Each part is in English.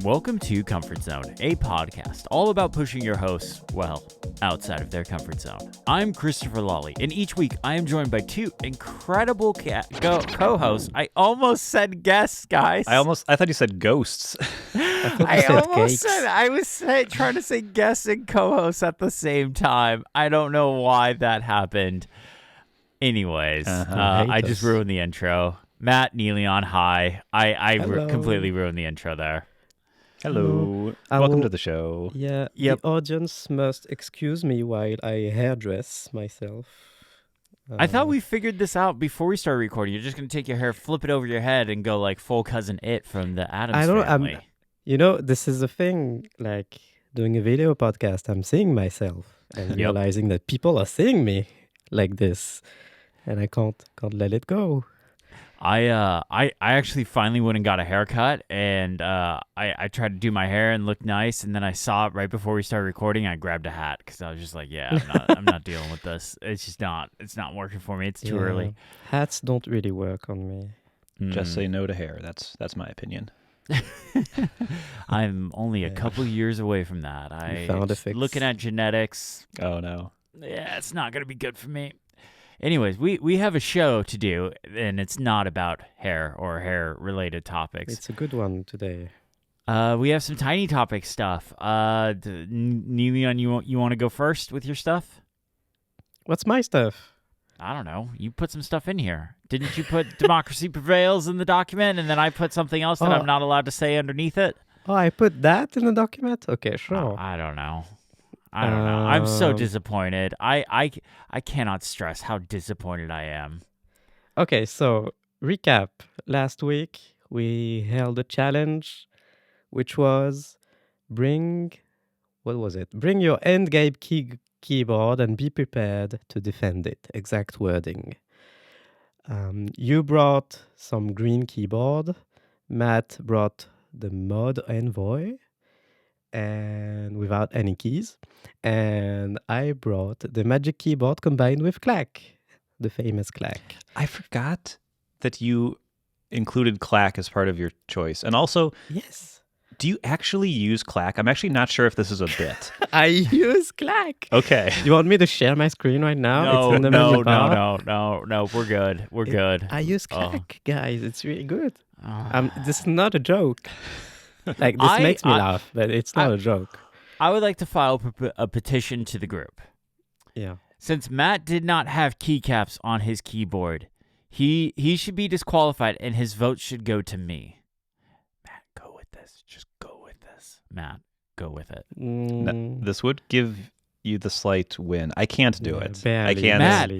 Welcome to Comfort Zone, a podcast all about pushing your hosts, outside of their comfort zone. I'm Christopher Lawley, and each week I am joined by two incredible co-hosts. I almost said guests, guys. I thought you said ghosts. I was trying to say guests and co-hosts at the same time. I don't know why that happened. Anyways, I just ruined the intro. Matt, Neeleon, hi. I completely ruined the intro there. Hello. Welcome to the show. Yeah, Yep. The audience must excuse me while I hairdress myself. I thought we figured this out before we started recording. You're just going to take your hair, flip it over your head, and go like full cousin It from the Addams Family. This is the thing, like doing a video podcast, I'm seeing myself and realizing that people are seeing me like this, and I can't let it go. I actually finally went and got a haircut, and I tried to do my hair and look nice, and then I saw it right before we started recording. I grabbed a hat because I was just like, I'm not dealing with this. It's not working for me. It's too early. Hats don't really work on me. Just say no to hair. That's my opinion. I'm only a couple years away from that. Looking at genetics. Oh no. Yeah, it's not gonna be good for me. Anyways, we have a show to do, and it's not about hair or hair-related topics. It's a good one today. We have some tiny topic stuff. Neeleon, you want to go first with your stuff? What's my stuff? I don't know. You put some stuff in here. Didn't you put Democracy Prevails in the document, and then I put something else that I'm not allowed to say underneath it? Oh, I put that in the document? Okay, sure. I don't know. I'm so disappointed. I cannot stress how disappointed I am. Okay, so recap. Last week, we held a challenge, which was bring your endgame keyboard and be prepared to defend it. Exact wording. You brought some green keyboard. Matt brought the Mod Envoy, and without any keys. And I brought the Magic keyboard combined with Clack, the famous Clack. I forgot that you included Clack as part of your choice. And also, yes. Do you actually use Clack? I'm actually not sure if this is a bit. I use Clack. Okay. You want me to share my screen right now? No. We're good. We're good. I use Clack, guys. It's really good. This is not a joke. Like, this makes me laugh, but it's not a joke. I would like to file a petition to the group. Yeah. Since Matt did not have keycaps on his keyboard, he should be disqualified, and his vote should go to me. Matt, go with this. Just go with this. Matt, go with it. This would give you the slight win. I can't do it. Barely, I can't. Matt,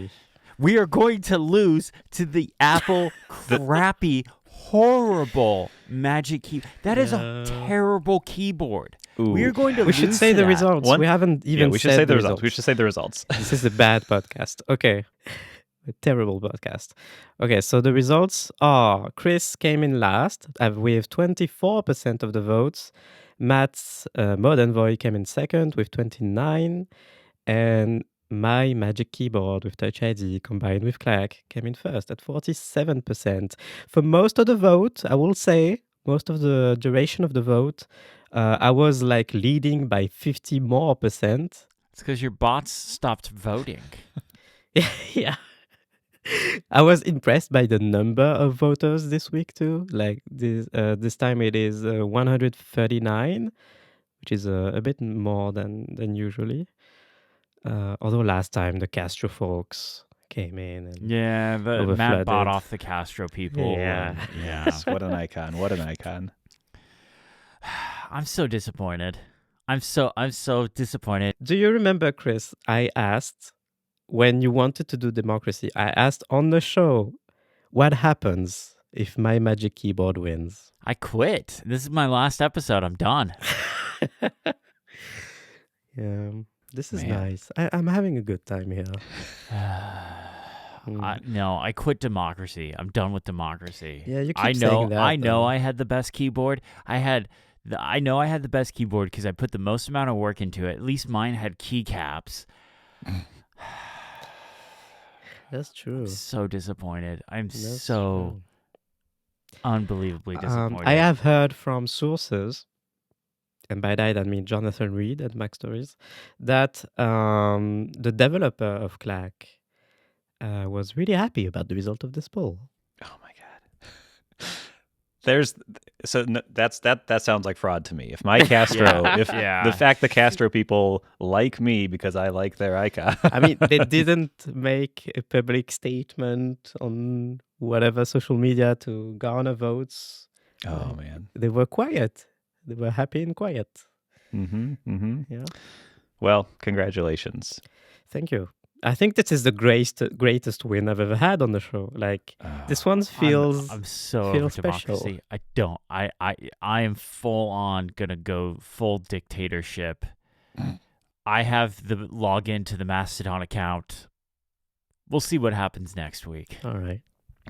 we are going to lose to the Apple crappy, horrible Magic key. That is a terrible keyboard. Ooh. We are going to We should say the results. We haven't even we should say the results. We should say the results. This is a bad podcast. Okay. A terrible podcast. Okay, so the results are Chris came in last with 24% of the votes. Matt's Mod Envoy came in second with 29%. And my Magic keyboard with Touch ID combined with Clack came in first at 47%. For most of the vote, I will say, most of the duration of the vote, I was like leading by 50 more %. It's because your bots stopped voting. Yeah. I was impressed by the number of voters this week too. Like this time it is 139, which is a bit more than usually. Although last time the Castro folks came in. And Matt bought off the Castro people. Yeah. Yes, what an icon. What an icon. I'm so disappointed. I'm so disappointed. Do you remember, Chris, I asked when you wanted to do democracy, I asked on the show, what happens if my Magic keyboard wins? I quit. This is my last episode. I'm done. Yeah. This is nice. I'm having a good time here. I quit democracy. I'm done with democracy. Yeah, you keep saying that. I know I had the best keyboard. I know I had the best keyboard because I put the most amount of work into it. At least mine had keycaps. That's true. I'm so disappointed. Unbelievably disappointed. I have heard from sources and by that I mean Jonathan Reed at Mac Stories, that the developer of Clack was really happy about the result of this poll. Oh my god. That sounds like fraud to me. If my Castro, if the fact the Castro people like me because I like their icon. I mean, they didn't make a public statement on whatever social media to garner votes. Oh man. They were quiet. They were happy and quiet. Yeah. Well, congratulations. Thank you. I think this is the greatest win I've ever had on the show. Like this one feels. I'm so feels over democracy. special. I am full on gonna go full dictatorship. I have the login to the Mastodon account. We'll see what happens next week. All right.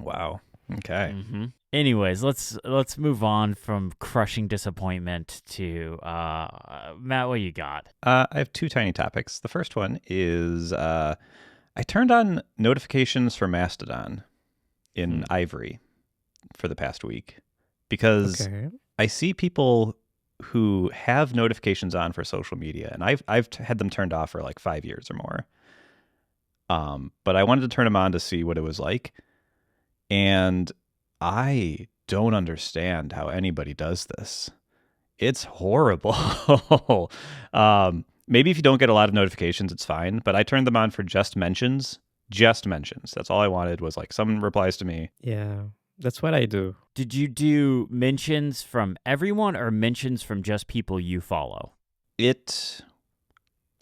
Wow. Okay. Anyways, let's move on from crushing disappointment to Matt. What you got? I have two tiny topics. The first one is I turned on notifications for Mastodon in Ivory for the past week because I see people who have notifications on for social media, and I've had them turned off for like 5 years or more. But I wanted to turn them on to see what it was like, and I don't understand how anybody does this. It's horrible. Maybe if you don't get a lot of notifications, it's fine. But I turned them on for just mentions. Just mentions. That's all I wanted was like someone replies to me. Yeah, that's what I do. Did you do mentions from everyone or mentions from just people you follow?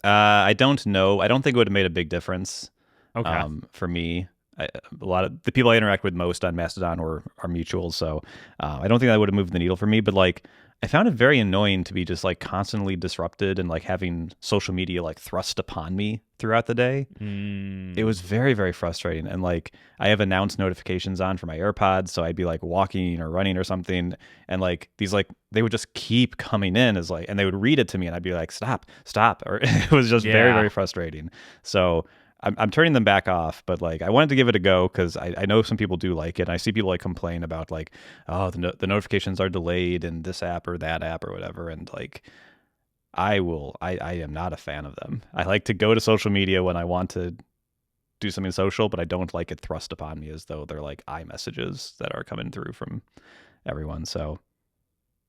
I don't know. I don't think it would have made a big difference. Okay. For me. A lot of the people I interact with most on Mastodon are mutuals, so I don't think that would have moved the needle for me. But like, I found it very annoying to be just like constantly disrupted and like having social media like thrust upon me throughout the day. It was very, very frustrating. And like, I have announced notifications on for my AirPods, so I'd be like walking or running or something, and like these like they would just keep coming in as like, and they would read it to me, and I'd be like, stop, or it was just very, very frustrating. So I'm turning them back off, but like I wanted to give it a go because I know some people do like it. And I see people like complain about like, oh, the notifications are delayed in this app or that app or whatever. And like, I am not a fan of them. I like to go to social media when I want to do something social, but I don't like it thrust upon me as though they're like iMessages that are coming through from everyone. So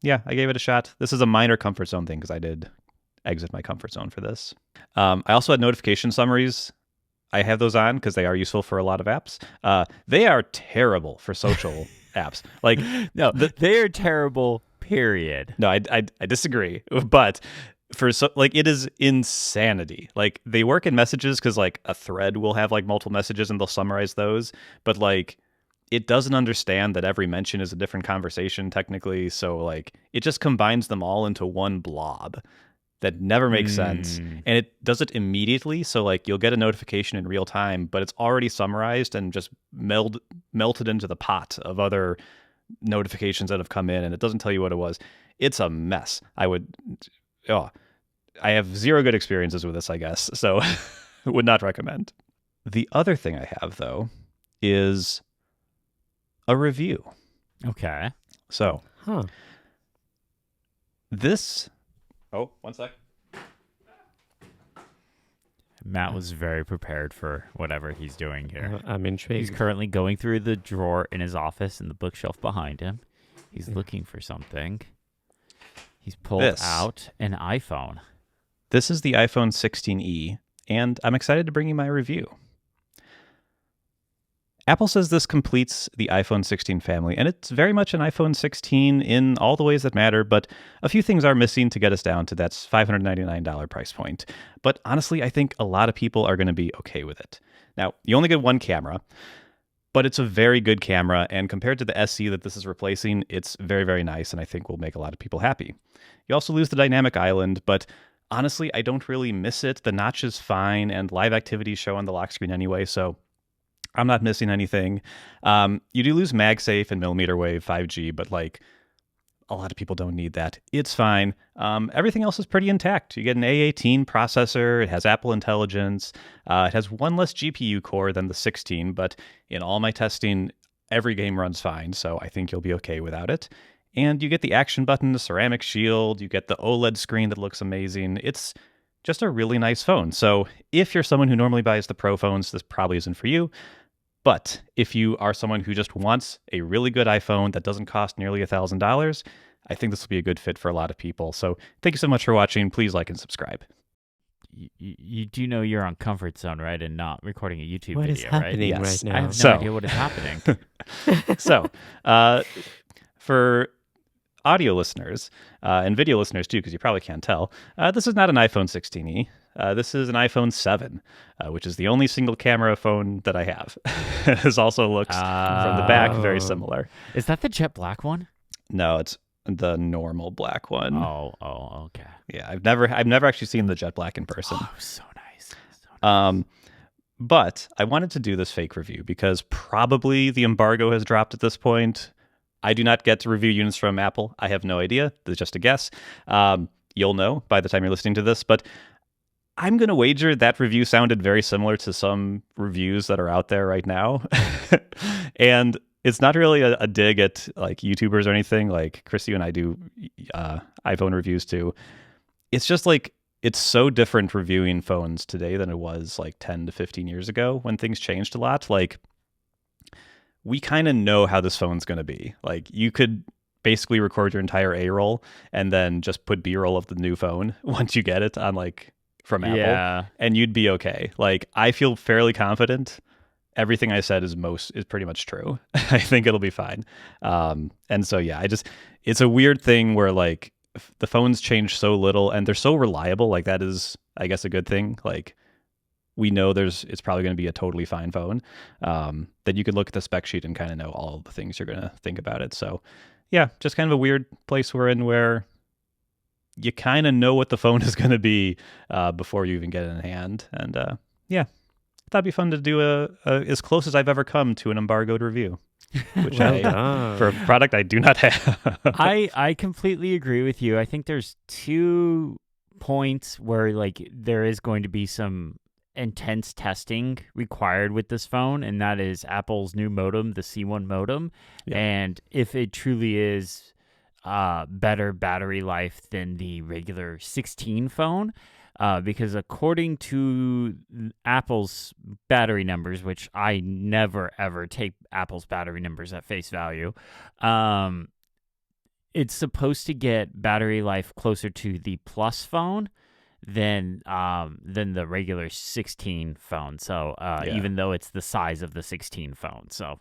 yeah, I gave it a shot. This is a minor comfort zone thing because I did exit my comfort zone for this. I also had notification summaries. I have those on because they are useful for a lot of apps. They are terrible for social apps. Like, no, they are terrible. Period. No, I disagree. But like, it is insanity. Like, they work in messages because like a thread will have like multiple messages and they'll summarize those. But like, it doesn't understand that every mention is a different conversation technically. So like, it just combines them all into one blob. That never makes sense. And it does it immediately. So like you'll get a notification in real time, but it's already summarized and just melted into the pot of other notifications that have come in, and it doesn't tell you what it was. It's a mess. I have zero good experiences with this, I guess. So would not recommend. The other thing I have though is a review. Okay. So this Oh, one sec. Matt was very prepared for whatever he's doing here. I'm intrigued. He's currently going through the drawer in his office and the bookshelf behind him. He's looking for something. He's pulled out an iPhone. This is the iPhone 16e, and I'm excited to bring you my review. Apple says this completes the iPhone 16 family, and it's very much an iPhone 16 in all the ways that matter, but a few things are missing to get us down to that $599 price point. But honestly, I think a lot of people are going to be okay with it. Now, you only get one camera, but it's a very good camera, and compared to the SE that this is replacing, it's very, very nice, and I think will make a lot of people happy. You also lose the dynamic island, but honestly, I don't really miss it. The notch is fine, and live activities show on the lock screen anyway, so I'm not missing anything. You do lose MagSafe and millimeter wave 5G, but like a lot of people don't need that. It's fine. Everything else is pretty intact. You get an A18 processor. It has Apple Intelligence. It has one less GPU core than the 16, but in all my testing, every game runs fine, so I think you'll be okay without it. And you get the action button, the ceramic shield, you get the OLED screen that looks amazing. It's just a really nice phone. So if you're someone who normally buys the Pro phones, this probably isn't for you. But if you are someone who just wants a really good iPhone that doesn't cost nearly $1,000, I think this will be a good fit for a lot of people. So thank you so much for watching. Please like and subscribe. You do know you're on comfort zone, right? And not recording a YouTube What video, is happening right? Yes. right I now? have no So- idea what is happening. So for audio listeners and video listeners too, because you probably can't tell, this is not an iPhone 16e. This is an iPhone 7, which is the only single camera phone that I have. This also looks from the back very Oh. similar. Is that the jet black one? No, it's the normal black one. Oh, okay. Yeah, I've never actually seen the jet black in person. Oh, so nice. So nice. But I wanted to do this fake review because probably the embargo has dropped at this point. I do not get to review units from Apple. I have no idea. This is just a guess. You'll know by the time you're listening to this, but I'm going to wager that review sounded very similar to some reviews that are out there right now. And it's not really a dig at like YouTubers or anything. Like Chris, you and I do iPhone reviews too. It's just like, it's so different reviewing phones today than it was like 10 to 15 years ago when things changed a lot. Like, we kind of know how this phone's going to be. Like, you could basically record your entire A-roll and then just put B-roll of the new phone once you get it on like from Apple, Yeah. and you'd be okay. Like, I feel fairly confident everything I said is pretty much true. I think it'll be fine. And so yeah, it's a weird thing where like the phones change so little and they're so reliable. Like, that is, I guess, a good thing. Like, we know it's probably going to be a totally fine phone. That you could look at the spec sheet and kind of know all the things you're going to think about it. So yeah, just kind of a weird place we're in where you kind of know what the phone is going to be before you even get it in hand. And yeah, thought it'd be fun to do a as close as I've ever come to an embargoed review, which Well done. for a product I do not have. I completely agree with you. I think there's 2 points where like there is going to be some intense testing required with this phone, and that is Apple's new modem, the C1 modem, Yeah. and if it truly is better battery life than the regular 16 phone. Because according to Apple's battery numbers, which I never ever take Apple's battery numbers at face value, it's supposed to get battery life closer to the Plus phone than the regular 16 phone. So Yeah. even though it's the size of the 16 phone, so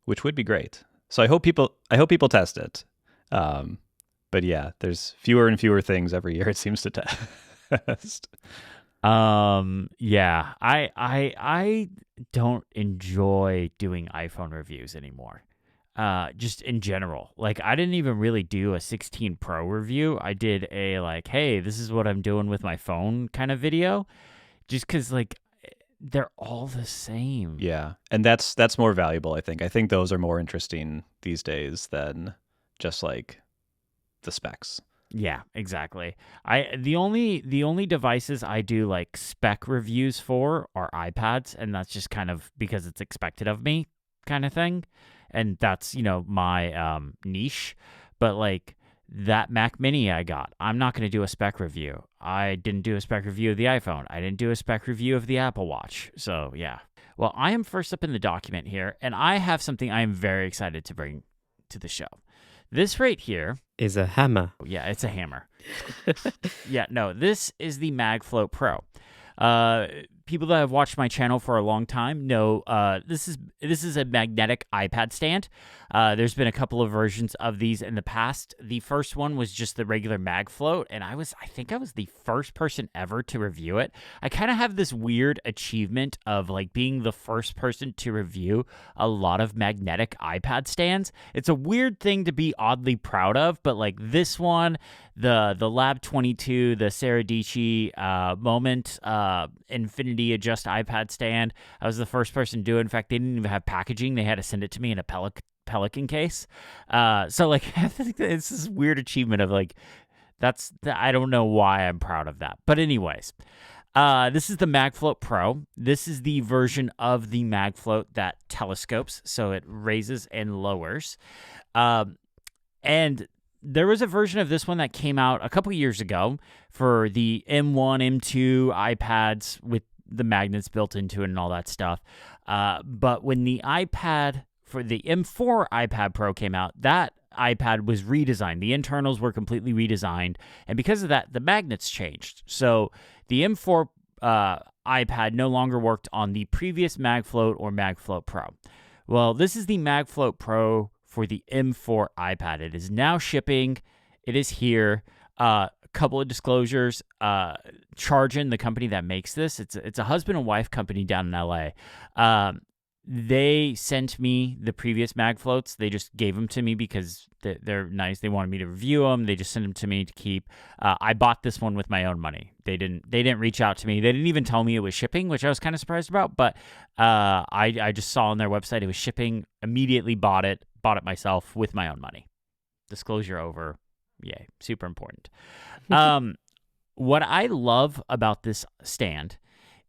Which would be great. So I hope people test it. But yeah, there's fewer and fewer things every year it seems to test. yeah, I don't enjoy doing iPhone reviews anymore. Just in general. Like, I didn't even really do a 16 Pro review. I did a like, hey, this is what I'm doing with my phone kind of video. Just because like they're all the same. Yeah, and that's more valuable, I think. I think those are more interesting these days than just like the specs. Yeah, exactly. The only devices I do like spec reviews for are iPads, and that's just kind of because it's expected of me kind of thing. And that's, my niche. But like that Mac Mini I got, I'm not going to do a spec review. I didn't do a spec review of the iPhone. I didn't do a spec review of the Apple Watch. So yeah. Well, I am first up in the document here, and I have something I am very excited to bring to the show. This right here, Is a hammer. yeah, it's a hammer. Yeah, no, this is the MagFlött Pro. People that have watched my channel for a long time know this is a magnetic iPad stand. There's been a couple of versions of these in the past. The first one was just the regular MagFlött, and I think I was the first person ever to review it. I kind of have this weird achievement of like being the first person to review a lot of magnetic iPad stands. It's a weird thing to be oddly proud of, but like this one, the Lab 22, the Seradici Moment Infinity Adjust iPad stand, I was the first person to do it. In fact, they didn't even have packaging. They had to send it to me in a Pelican case. So like I think it's this weird achievement of like I don't know why I'm proud of that. But anyways, This is the MagFlött Pro. This is the version of the MagFlött that telescopes, so it raises and lowers. And there was a version of this one that came out a couple years ago for the M1, M2 iPads with the magnets built into it and all that stuff. But when the iPad for the M4 iPad Pro came out, that iPad was redesigned. The internals were completely redesigned. And because of that, the magnets changed. So the M4 iPad no longer worked on the previous MagFlött or MagFlött Pro. Well, this is the MagFlött Pro for the M4 iPad. It is now shipping. It is here. A couple of disclosures. Chargin, the company that makes this, it's a husband and wife company down in LA. They sent me the previous MagFlöts. They just gave them to me because they're nice. They wanted me to review them. They just sent them to me to keep. I bought this one with my own money. They didn't reach out to me. They didn't even tell me it was shipping, which I was kind of surprised about. But I just saw on their website it was shipping. Immediately bought it myself with my own money. Disclosure over. Yay, super important. What I love about this stand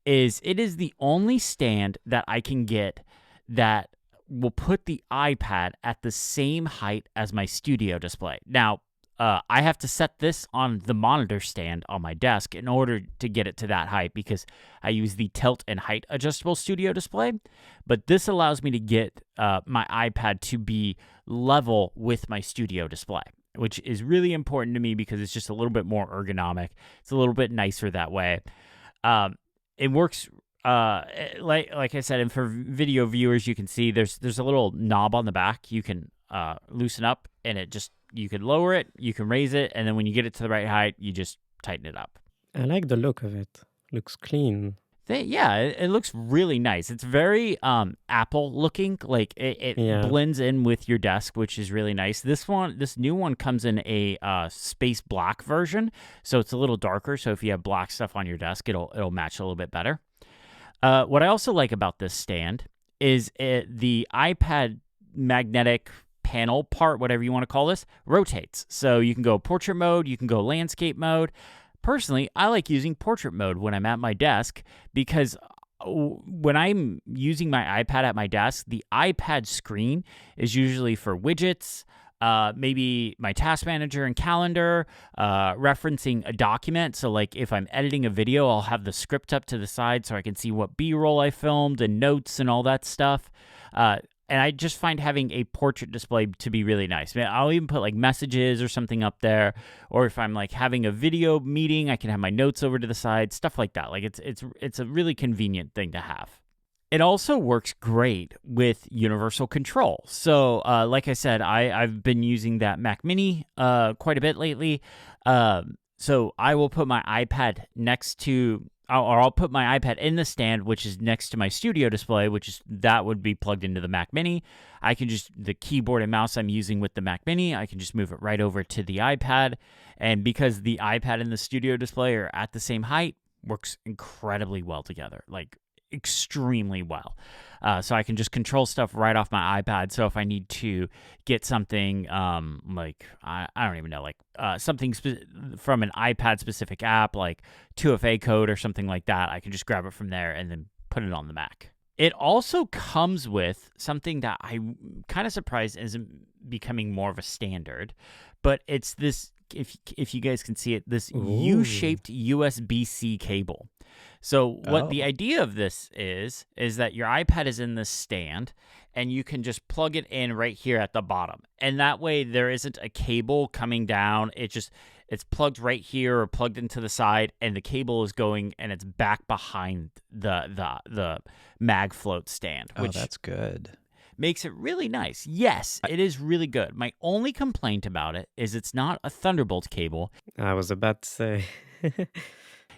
is it is the only stand that I can get that will put the iPad at the same height as my studio display. Now, I have to set this on the monitor stand on my desk in order to get it to that height because I use the tilt and height adjustable studio display. But this allows me to get my iPad to be level with my studio display, which is really important to me because it's just a little bit more ergonomic. It's a little bit nicer that way. It works like I said, and for video viewers, you can see there's a little knob on the back you can loosen up, and you can lower it, you can raise it, and then when you get it to the right height, you just tighten it up. I like the look of it. Looks clean. It looks really nice. It's very Apple looking. Like it blends in with your desk, which is really nice. This new one comes in a space black version, so it's a little darker. So if you have black stuff on your desk, it'll match a little bit better. What I also like about this stand is the iPad magnetic panel part, whatever you want to call this, rotates. So you can go portrait mode, you can go landscape mode. Personally, I like using portrait mode when I'm at my desk because when I'm using my iPad at my desk, the iPad screen is usually for widgets, maybe my task manager and calendar, referencing a document. So like if I'm editing a video, I'll have the script up to the side so I can see what B-roll I filmed and notes and all that stuff. And I just find having a portrait display to be really nice. I'll even put like messages or something up there. Or if I'm like having a video meeting, I can have my notes over to the side, stuff like that. Like it's a really convenient thing to have. It also works great with universal control. So like I said, I've been using that Mac Mini quite a bit lately. So I will put my iPad I'll put my iPad in the stand, which is next to my studio display, that would be plugged into the Mac Mini. I can the keyboard and mouse I'm using with the Mac Mini, I can just move it right over to the iPad. And because the iPad and the studio display are at the same height, works incredibly well together, like extremely well. So I can just control stuff right off my iPad. So if I need to get something like, I don't even know, like something from an iPad specific app, like 2FA code or something like that, I can just grab it from there and then put it on the Mac. It also comes with something that I'm kind of surprised isn't becoming more of a standard, but it's this, if you guys can see it, this U-shaped USB-C cable. So what the idea of this is that your iPad is in this stand and you can just plug it in right here at the bottom. And that way there isn't a cable coming down. It's plugged right here or plugged into the side, and the cable is going and it's back behind the MagFlött stand. Which that's good. Makes it really nice. Yes, it is really good. My only complaint about it is it's not a Thunderbolt cable. I was about to say.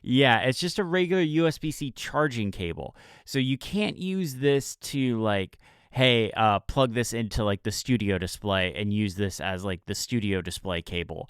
Yeah, it's just a regular USB-C charging cable. So you can't use this to like, hey, plug this into like the studio display and use this as like the studio display cable.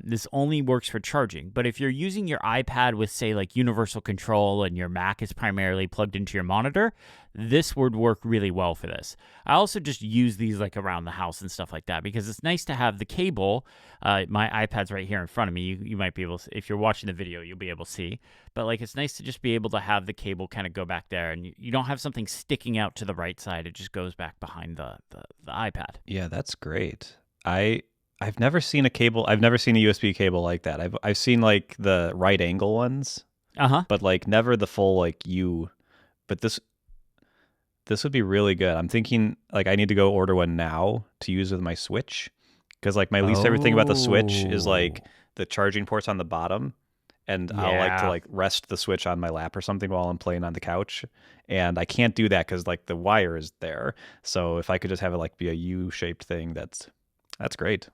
This only works for charging. But if you're using your iPad with say like universal control and your Mac is primarily plugged into your monitor, this would work really well for this. I also just use these like around the house and stuff like that because it's nice to have the cable. My iPad's right here in front of me. You might be able to, if you're watching the video, you'll be able to see. But like it's nice to just be able to have the cable kind of go back there, and you don't have something sticking out to the right side. It just goes back behind the iPad. Yeah, that's great. I've never seen a cable. I've never seen a USB cable like that. I've seen like the right angle ones, but like never the full like U. But this would be really good. I'm thinking like I need to go order one now to use with my Switch, because like my least favorite thing about the Switch is like the charging ports on the bottom, and I'll like to like rest the Switch on my lap or something while I'm playing on the couch, and I can't do that because like the wire is there. So if I could just have it like be a U-shaped thing, that's great.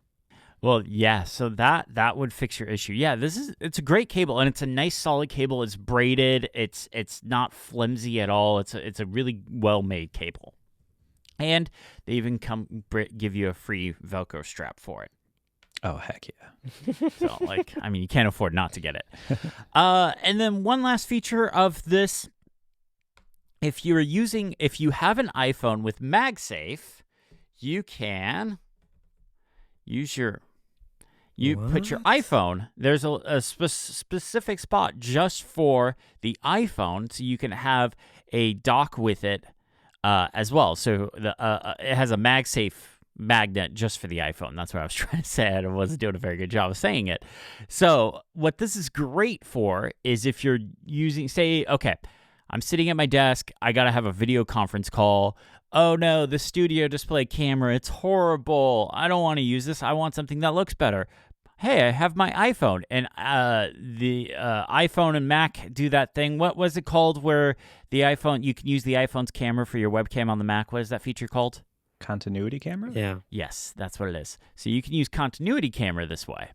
Well, yeah, so that would fix your issue. Yeah, it's a great cable, and it's a nice solid cable. It's braided. It's not flimsy at all. It's a really well-made cable. And they even give you a free Velcro strap for it. Oh, heck yeah. So like, I mean, you can't afford not to get it. And then one last feature of this, if you have an iPhone with MagSafe, you can use put your iPhone. There's a specific spot just for the iPhone, so you can have a dock with it as well. So it has a MagSafe magnet just for the iPhone. That's what I was trying to say. I wasn't doing a very good job of saying it. So what this is great for is if you're using, say, okay, I'm sitting at my desk. I got to have a video conference call. Oh no, the studio display camera, it's horrible. I don't want to use this. I want something that looks better. Hey, I have my iPhone, and the iPhone and Mac do that thing. What was it called where the iPhone, you can use the iPhone's camera for your webcam on the Mac? What is that feature called? Continuity camera? Yeah. Yes, that's what it is. So you can use continuity camera this way.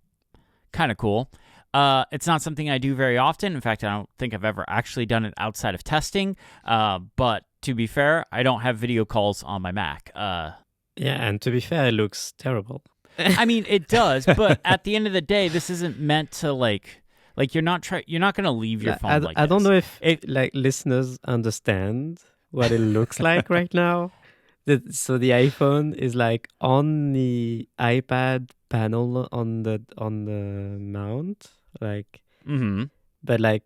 Kind of cool. It's not something I do very often. In fact, I don't think I've ever actually done it outside of testing. But to be fair, I don't have video calls on my Mac. Yeah, and to be fair, it looks terrible. I mean, it does, but at the end of the day, this isn't meant to like you're not going to leave your phone like I don't know this. if like listeners understand what it looks like right now. So the iPhone is like on the iPad panel on the mount, like, but like,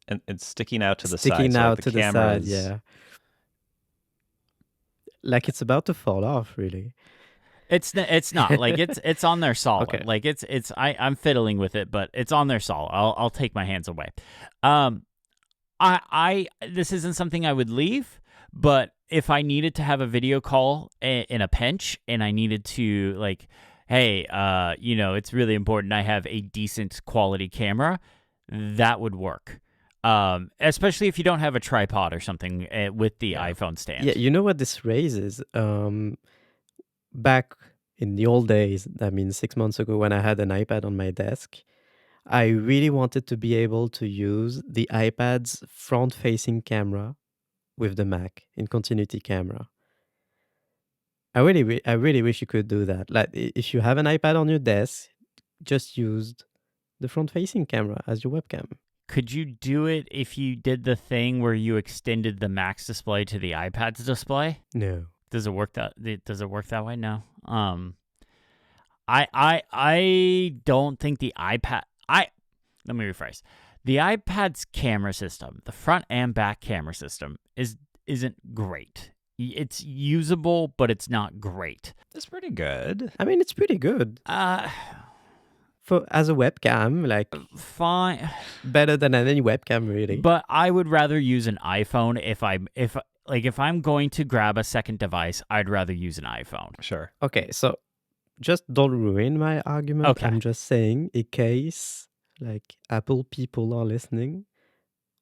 and it's sticking out to the side. Sticking so out like to the side, yeah. Like it's about to fall off, really. It's not like it's on there solid. Okay. Like I'm fiddling with it, but it's on there solid. I'll take my hands away. This isn't something I would leave, but if I needed to have a video call in a pinch and I needed to like, hey, it's really important I have a decent quality camera, that would work. Especially if you don't have a tripod or something with the iPhone stand. Yeah, you know what this raises? Back in the old days, I mean 6 months ago when I had an iPad on my desk, I really wanted to be able to use the iPad's front-facing camera with the Mac in continuity camera. I really wish you could do that. Like if you have an iPad on your desk, just use the front-facing camera as your webcam. Could you do it if you did the thing where you extended the Mac's display to the iPad's display? No. Does it work that way? No. I don't think the iPad. Let me rephrase. The iPad's camera system, the front and back camera system, isn't great. It's usable, but it's not great. It's pretty good. I mean, it's pretty good. As a webcam, like fine, better than any webcam, really. But I would rather use an iPhone if I'm going to grab a second device. I'd rather use an iPhone. Sure. Okay, so just don't ruin my argument. Okay. I'm just saying, in case like Apple people are listening,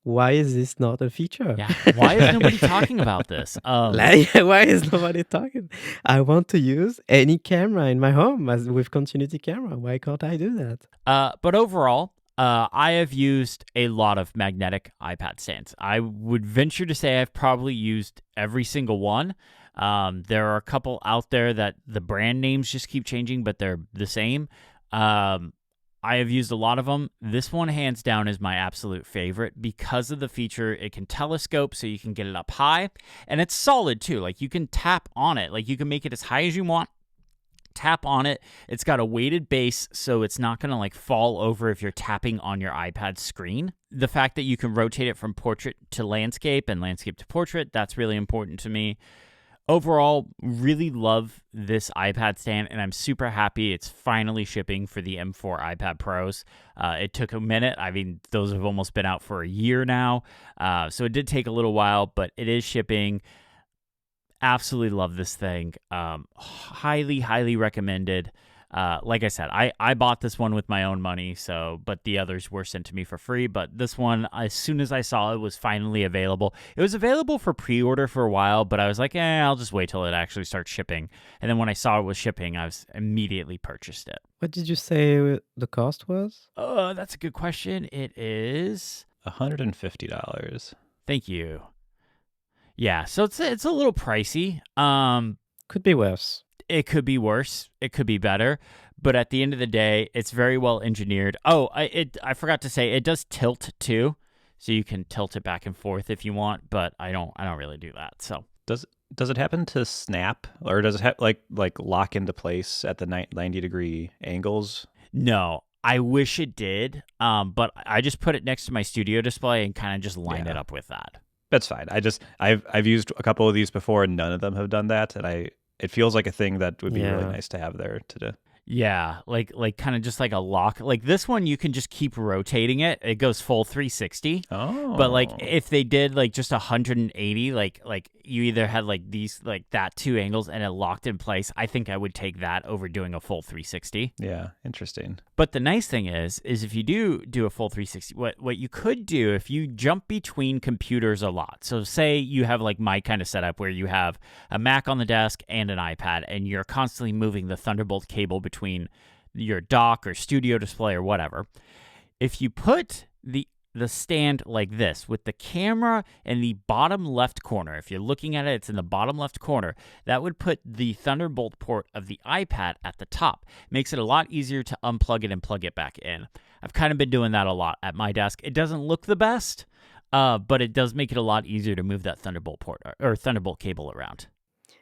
why is this not a feature? Yeah. Why is nobody talking about this? Why is nobody talking? I want to use any camera in my home with continuity camera. Why can't I do that? But overall, I have used a lot of magnetic iPad stands. I would venture to say I've probably used every single one. There are a couple out there that the brand names just keep changing, but they're the same. I have used a lot of them. This one, hands down, is my absolute favorite because of the feature. It can telescope, so you can get it up high, and it's solid too. Like, you can tap on it. Like, you can make it as high as you want. Tap on it. It's got a weighted base, so it's not going to like fall over if you're tapping on your iPad screen. The fact that you can rotate it from portrait to landscape and landscape to portrait, that's really important to me. Overall, really love this iPad stand, and I'm super happy it's finally shipping for the M4 iPad Pros. It took a minute. I mean, those have almost been out for a year now, so it did take a little while, but it is shipping. Absolutely love this thing. Highly, highly recommended. Like I said, I bought this one with my own money, but the others were sent to me for free. But this one, as soon as I saw it was finally available, it was available for pre-order for a while, but I was like, I'll just wait till it actually starts shipping. And then when I saw it was shipping, I was immediately purchased it. What did you say the cost was? That's a good question. It is $150. Thank you. Yeah, so it's a little pricey. Could be worse. It could be worse. It could be better. But at the end of the day, it's very well engineered. Oh, I forgot to say, it does tilt too, so you can tilt it back and forth if you want. But I don't really do that. So Does it happen to snap, or does it like lock into place at the 90-degree angles? no, I wish it did. But I just put it next to my studio display and kind of just line it up with that. That's fine. I've used a couple of these before, and none of them have done that, and it feels like a thing that would be really nice to have there to do. Yeah, like kind of just like a lock. Like this one, you can just keep rotating it. It goes full 360. Oh. But like if they did like just 180, like you either had like these like that two angles and it locked in place, I think I would take that over doing a full 360. Yeah, interesting. But the nice thing is if you do a full 360, what you could do if you jump between computers a lot. So say you have like my kind of setup where you have a Mac on the desk and an iPad, and you're constantly moving the Thunderbolt cable between your dock or studio display or whatever. If you put the stand like this with the camera in the bottom left corner, if you're looking at it, it's in the bottom left corner, that would put the Thunderbolt port of the iPad at the top. Makes it a lot easier to unplug it and plug it back in. I've kind of been doing that a lot at my desk. It doesn't look the best, but it does make it a lot easier to move that Thunderbolt port or Thunderbolt cable around.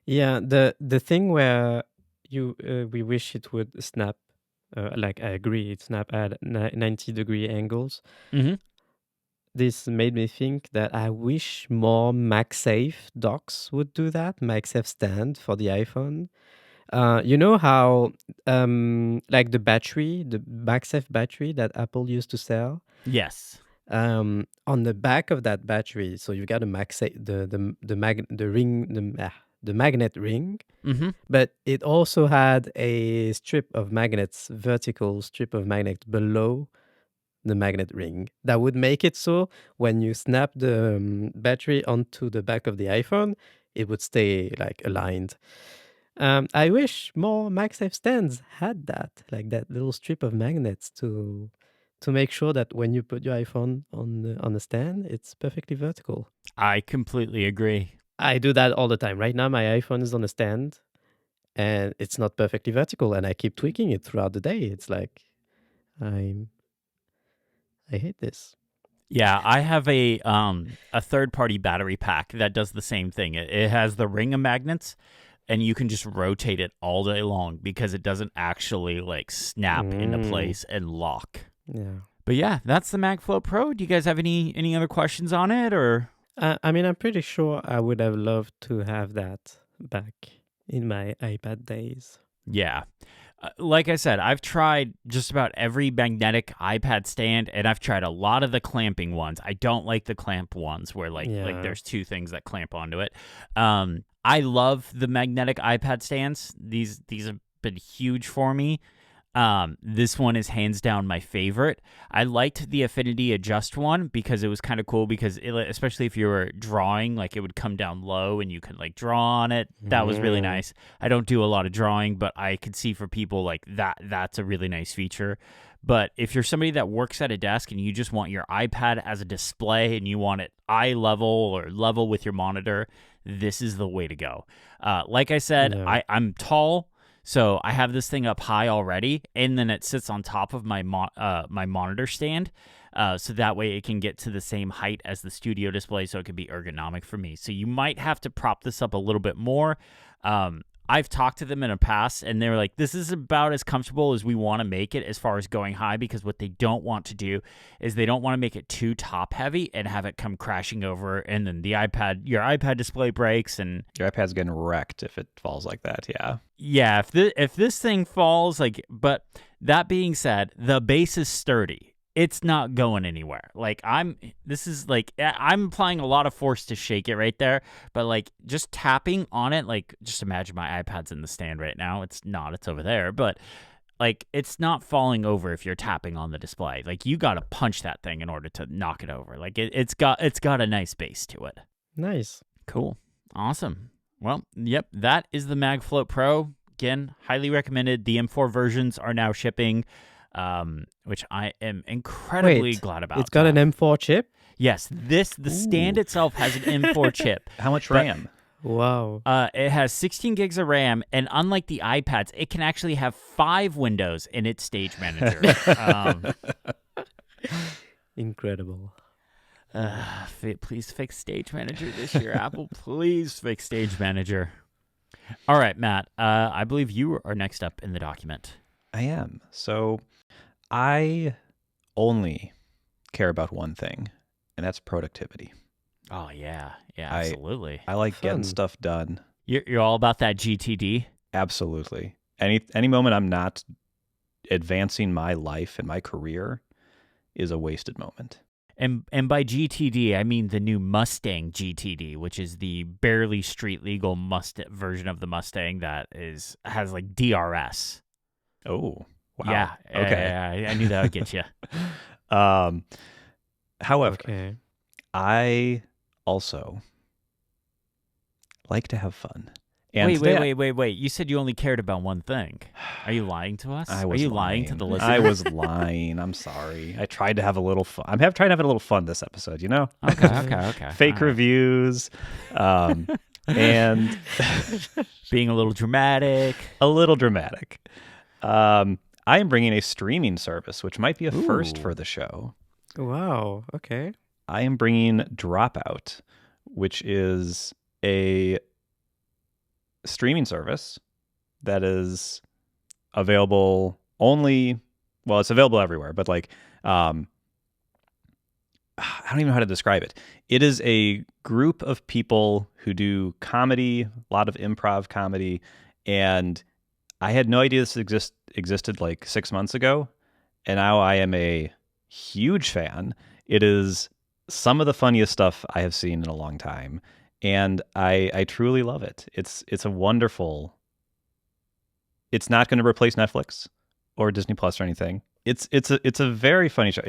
Yeah, the thing where we wish it would snap, like I agree, it snap at 90-degree angles. Mm-hmm. This made me think that I wish more MagSafe docks would do that. MagSafe stand for the iPhone. You know how like the MagSafe battery that Apple used to sell? Yes. On the back of that battery, so you got a MagSafe, the magnet ring, Mm-hmm. but it also had a strip of magnets, vertical strip of magnets below the magnet ring that would make it so when you snap the battery onto the back of the iPhone, it would stay like aligned. I wish more MagSafe stands had that, like that little strip of magnets to make sure that when you put your iPhone on the stand, it's perfectly vertical. I completely agree. I do that all the time. Right now, my iPhone is on a stand, and it's not perfectly vertical, and I keep tweaking it throughout the day. It's like I hate this. Yeah, I have a third-party battery pack that does the same thing. It has the ring of magnets, and you can just rotate it all day long because it doesn't actually like snap into place and lock. Yeah. But yeah, that's the MagFlött Pro. Do you guys have any other questions on it, or? I mean, I'm pretty sure I would have loved to have that back in my iPad days. Yeah. Like I said, I've tried just about every magnetic iPad stand, and I've tried a lot of the clamping ones. I don't like the clamp ones where like there's two things that clamp onto it. I love the magnetic iPad stands. These have been huge for me. This one is hands down my favorite. I liked the Affinity Adjust one because it was kind of cool because especially if you were drawing, like it would come down low and you could like draw on it. That was really nice. I don't do a lot of drawing, but I could see for people like that's a really nice feature. But if you're somebody that works at a desk and you just want your iPad as a display and you want it eye level or level with your monitor, this is the way to go. Like I said, I'm tall. So I have this thing up high already, and then it sits on top of my my monitor stand. So that way it can get to the same height as the studio display, so it can be ergonomic for me. So you might have to prop this up a little bit more. I've talked to them in the past, and they're like, this is about as comfortable as we want to make it as far as going high, because what they don't want to do is they don't want to make it too top heavy and have it come crashing over, and then your iPad display breaks, and Your iPad's getting wrecked if it falls like that. Yeah. yeah, if this thing falls, but that being said, the base is sturdy. It's not going anywhere. I'm applying a lot of force to shake it right there, but just tapping on it, just imagine my iPad's in the stand right now. It's not, it's over there, but it's not falling over if you're tapping on the display. You got to punch that thing in order to knock it over. It's got a nice base to it. Nice. Cool. Awesome. Well, yep, that is the MagFlött Pro. Again, highly recommended. The M4 versions are now shipping. Which I am incredibly glad about. It's got an M4 chip? Yes, the stand itself has an M4 chip. How much RAM? Wow. It has 16 gigs of RAM, and unlike the iPads, it can actually have 5 windows in its stage manager. Incredible. Please fix stage manager this year, Apple. Please fix stage manager. All right, Matt, I believe you are next up in the document. I am. So I only care about one thing, and that's productivity. Oh, yeah. Yeah, absolutely. I like getting stuff done. You're all about that GTD? Absolutely. Any moment I'm not advancing my life and my career is a wasted moment. And by GTD, I mean the new Mustang GTD, which is the barely street legal version of the Mustang that has DRS. Oh, wow. Yeah. Okay. I knew that would get you. However, I also like to have fun. And wait. You said you only cared about one thing. Are you lying to us? Are you lying to the listeners? I was lying. I'm sorry. I tried to have a little fun. I'm trying to have a little fun this episode, you know? Okay. Fake reviews. And being a little dramatic. A little dramatic. I am bringing a streaming service, which might be a first for the show. Wow. Okay. I am bringing Dropout, which is a streaming service that is available it's available everywhere, but I don't even know how to describe it. It is a group of people who do comedy, a lot of improv comedy, and I had no idea this existed 6 months ago, and now I am a huge fan. It is some of the funniest stuff I have seen in a long time, and I truly love it. It's a wonderful. It's not going to replace Netflix or Disney Plus or anything. It's a very funny show.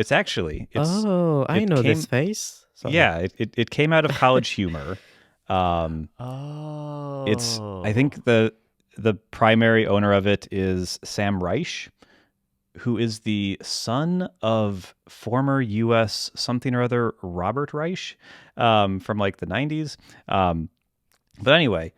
I know this face. Sorry. Yeah, it came out of College Humor. I think the primary owner of it is Sam Reich, who is the son of former U.S. something or other Robert Reich from the 90s. But anyway,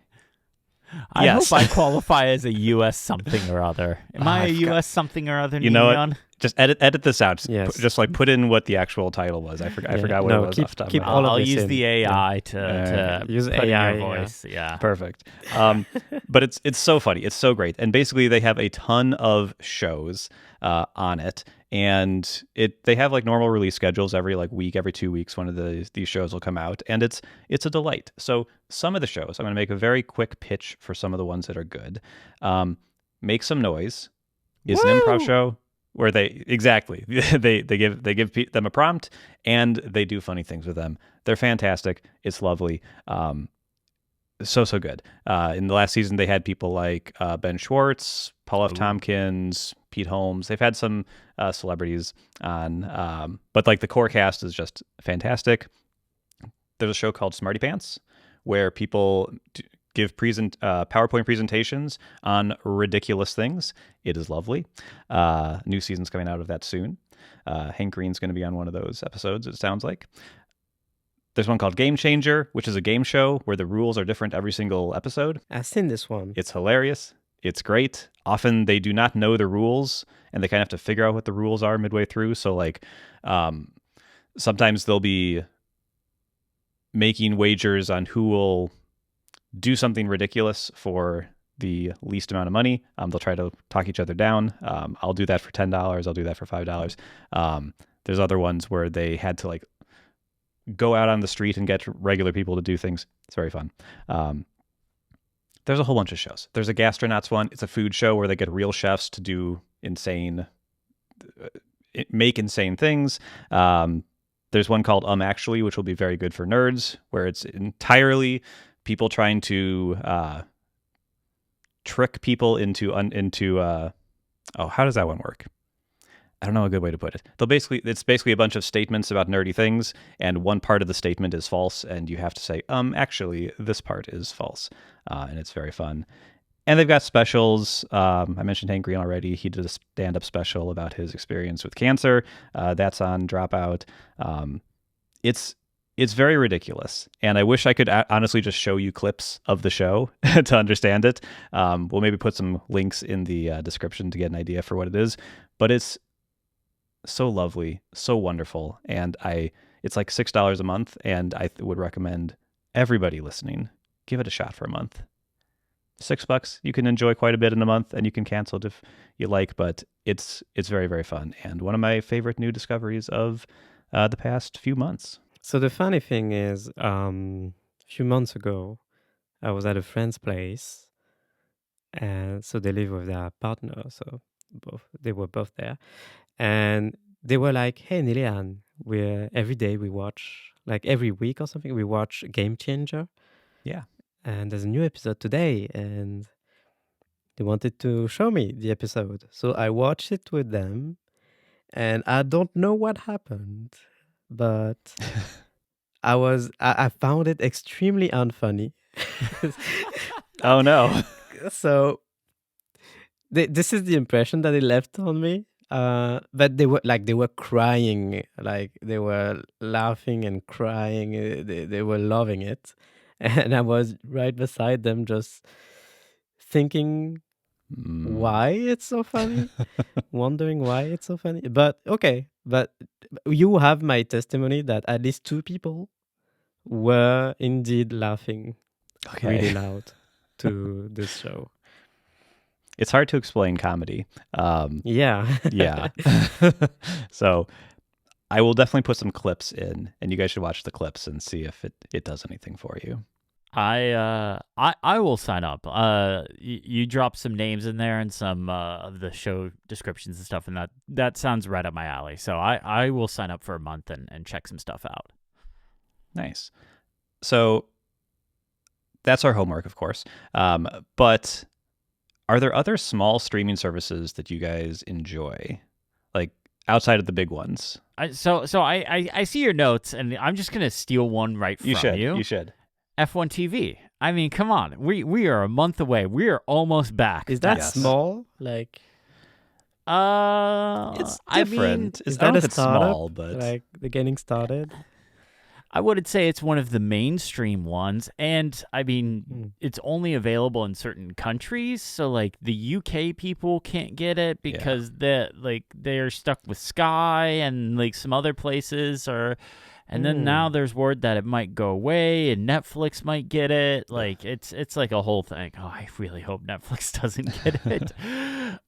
I hope I qualify as a U.S. something or other. Am I a U.S. something or other? You know what? Just edit this out. Yes. Just put in what the actual title was. I forgot what it was off the top of my head. I'll use the AI to use put AI in your voice. Yeah. Perfect. But it's so funny. It's so great. And basically they have a ton of shows on it. And they have normal release schedules every week, every 2 weeks. One of these shows will come out, and it's a delight. So some of the shows, I'm going to make a very quick pitch for some of the ones that are good. Make Some Noise is an improv show where they give them a prompt and they do funny things with them. They're fantastic. It's lovely. So good. In the last season, they had people like Ben Schwartz, Paul F. Tompkins, Pete Holmes. They've had some celebrities on, but the core cast is just fantastic. There's a show called Smarty Pants where people give PowerPoint presentations on ridiculous things. It is lovely. New season's coming out of that soon. Hank Green's going to be on one of those episodes, it sounds like. There's one called Game Changer, which is a game show where the rules are different every single episode. I've seen this one. It's hilarious. It's great. Often they do not know the rules, and they kind of have to figure out what the rules are midway through. So like, sometimes they'll be making wagers on who will do something ridiculous for the least amount of money. They'll try to talk each other down. I'll do that for $10. I'll do that for $5. There's other ones where they had to like go out on the street and get regular people to do things. It's very fun. There's a whole bunch of shows. There's a Gastronauts one. It's a food show where they get real chefs to do make insane things. There's one called Actually, which will be very good for nerds, where it's entirely people trying to trick people into how does that one work? I don't know a good way to put it. It's basically a bunch of statements about nerdy things, and one part of the statement is false, and you have to say, actually, this part is false. And it's very fun. And they've got specials. I mentioned Hank Green already. He did a stand-up special about his experience with cancer. That's on Dropout. It's very ridiculous, and I wish I could honestly just show you clips of the show to understand it. We'll maybe put some links in the description to get an idea for what it is, but it's so lovely, so wonderful, and it's like $6 a month, and I would recommend everybody listening give it a shot for a month. $6, you can enjoy quite a bit in a month, and you can cancel it if you like, but it's very, very fun, and one of my favorite new discoveries of the past few months. So the funny thing is, a few months ago, I was at a friend's place, and so they live with their partner, so they were both there, and they were like, "Hey, Nilian, every day we watch, like every week or something, we watch Game Changer, Yeah. and there's a new episode today, and they wanted to show me the episode, so I watched it with them, and I don't know what happened, but." I found it extremely unfunny. Oh no. So this is the impression that it left on me. But they were crying, like they were laughing and crying. They were loving it, and I was right beside them, just thinking why it's so funny, wondering why it's so funny. But okay, but you have my testimony that at least 2 people were indeed laughing really loud to this show. It's hard to explain comedy. Yeah. Yeah. So I will definitely put some clips in, and you guys should watch the clips and see if it does anything for you. I will sign up. You drop some names in there and some of the show descriptions and stuff, and that sounds right up my alley. So I will sign up for a month and check some stuff out. Nice. So that's our homework, of course. But are there other small streaming services that you guys enjoy, like outside of the big ones? So I see your notes, and I'm just gonna steal one right from you. You should. F1 TV. I mean, come on. We are a month away. We are almost back. Is that small? Like, it's different. I mean, is that a startup? Small, but like they're getting started. I would say it's one of the mainstream ones, and I mean, it's only available in certain countries. So, like the UK people can't get it because they're stuck with Sky, and like some other places are. And then now there's word that it might go away, and Netflix might get it. Like it's like a whole thing. Oh, I really hope Netflix doesn't get it.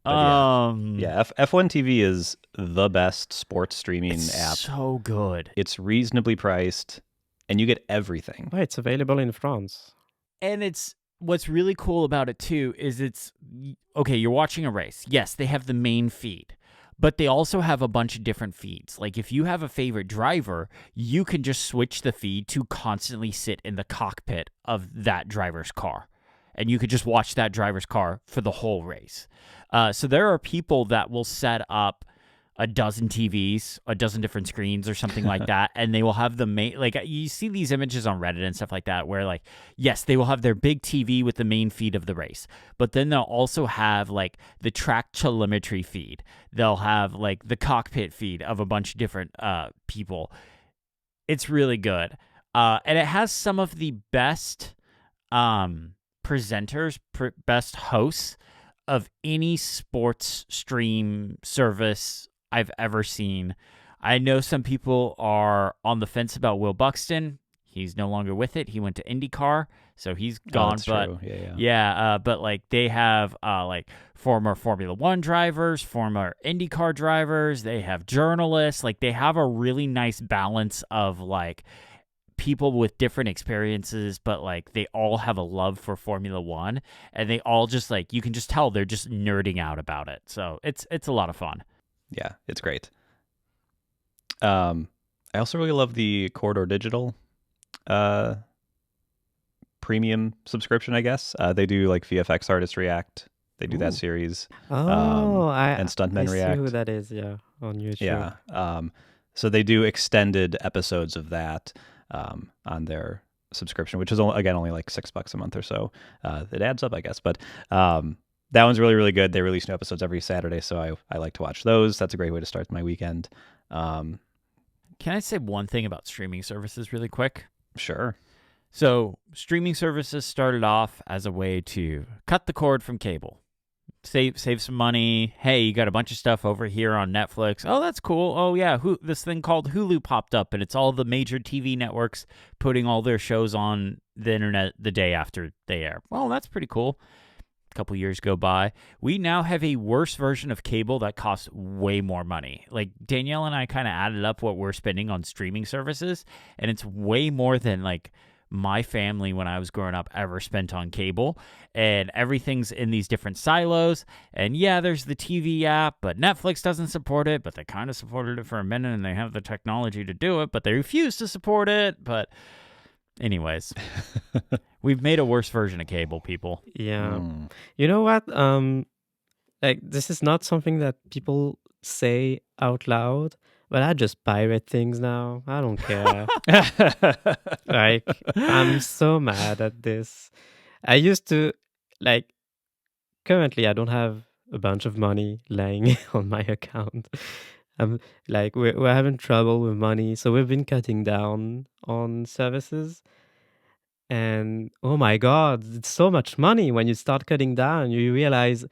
F1 TV is the best sports streaming app. So good. It's reasonably priced, and you get everything. Oh, it's available in France. And what's really cool about it too is you're watching a race. Yes, they have the main feed. But they also have a bunch of different feeds. Like if you have a favorite driver, you can just switch the feed to constantly sit in the cockpit of that driver's car. And you could just watch that driver's car for the whole race. So there are people that will set up a dozen TVs, a dozen different screens or something like that. And they will have the main, like you see these images on Reddit and stuff like that where like, yes, they will have their big TV with the main feed of the race, but then they'll also have like the track telemetry feed. They'll have like the cockpit feed of a bunch of different people. It's really good. And it has some of the best presenters, best hosts of any sports stream service I've ever seen. I know some people are on the fence about Will Buxton. He's no longer with it. He went to IndyCar, so he's gone. That's but true. but like they have like former Formula One drivers, former IndyCar drivers. They have journalists. Like they have a really nice balance of like people with different experiences, but like they all have a love for Formula One, and they all just like you can just tell they're just nerding out about it. So it's a lot of fun. Yeah, it's great. I also really love the Corridor Digital premium subscription, I guess. They do like VFX Artists React. They do that series. Oh, and I Stuntmen see React. who that is. Yeah, on YouTube. Yeah. So they do extended episodes of that on their subscription, which is only like $6 a month or so. It adds up, I guess. But that one's really, really good. They release new episodes every Saturday, so I like to watch those. That's a great way to start my weekend. Can I say one thing about streaming services really quick? Sure. So streaming services started off as a way to cut the cord from cable. Save some money. Hey, you got a bunch of stuff over here on Netflix. Oh, that's cool. Oh, yeah, this thing called Hulu popped up, and it's all the major TV networks putting all their shows on the internet the day after they air. Well, that's pretty cool. A couple years go by. We now have a worse version of cable that costs way more money. Like Danielle and I kind of added up what we're spending on streaming services, and it's way more than like my family when I was growing up ever spent on cable, and everything's in these different silos. And yeah, there's the TV app, but Netflix doesn't support it, but they kind of supported it for a minute, and they have the technology to do it, but they refuse to support it. But anyways, we've made a worse version of cable, people. Yeah. You know what? Like this is not something that people say out loud, but I just pirate things now. I don't care. Like I'm so mad at this. I used to like currently I don't have a bunch of money lying on my account. Like we're having trouble with money, so we've been cutting down on services. And oh my God, it's so much money when you start cutting down. You realize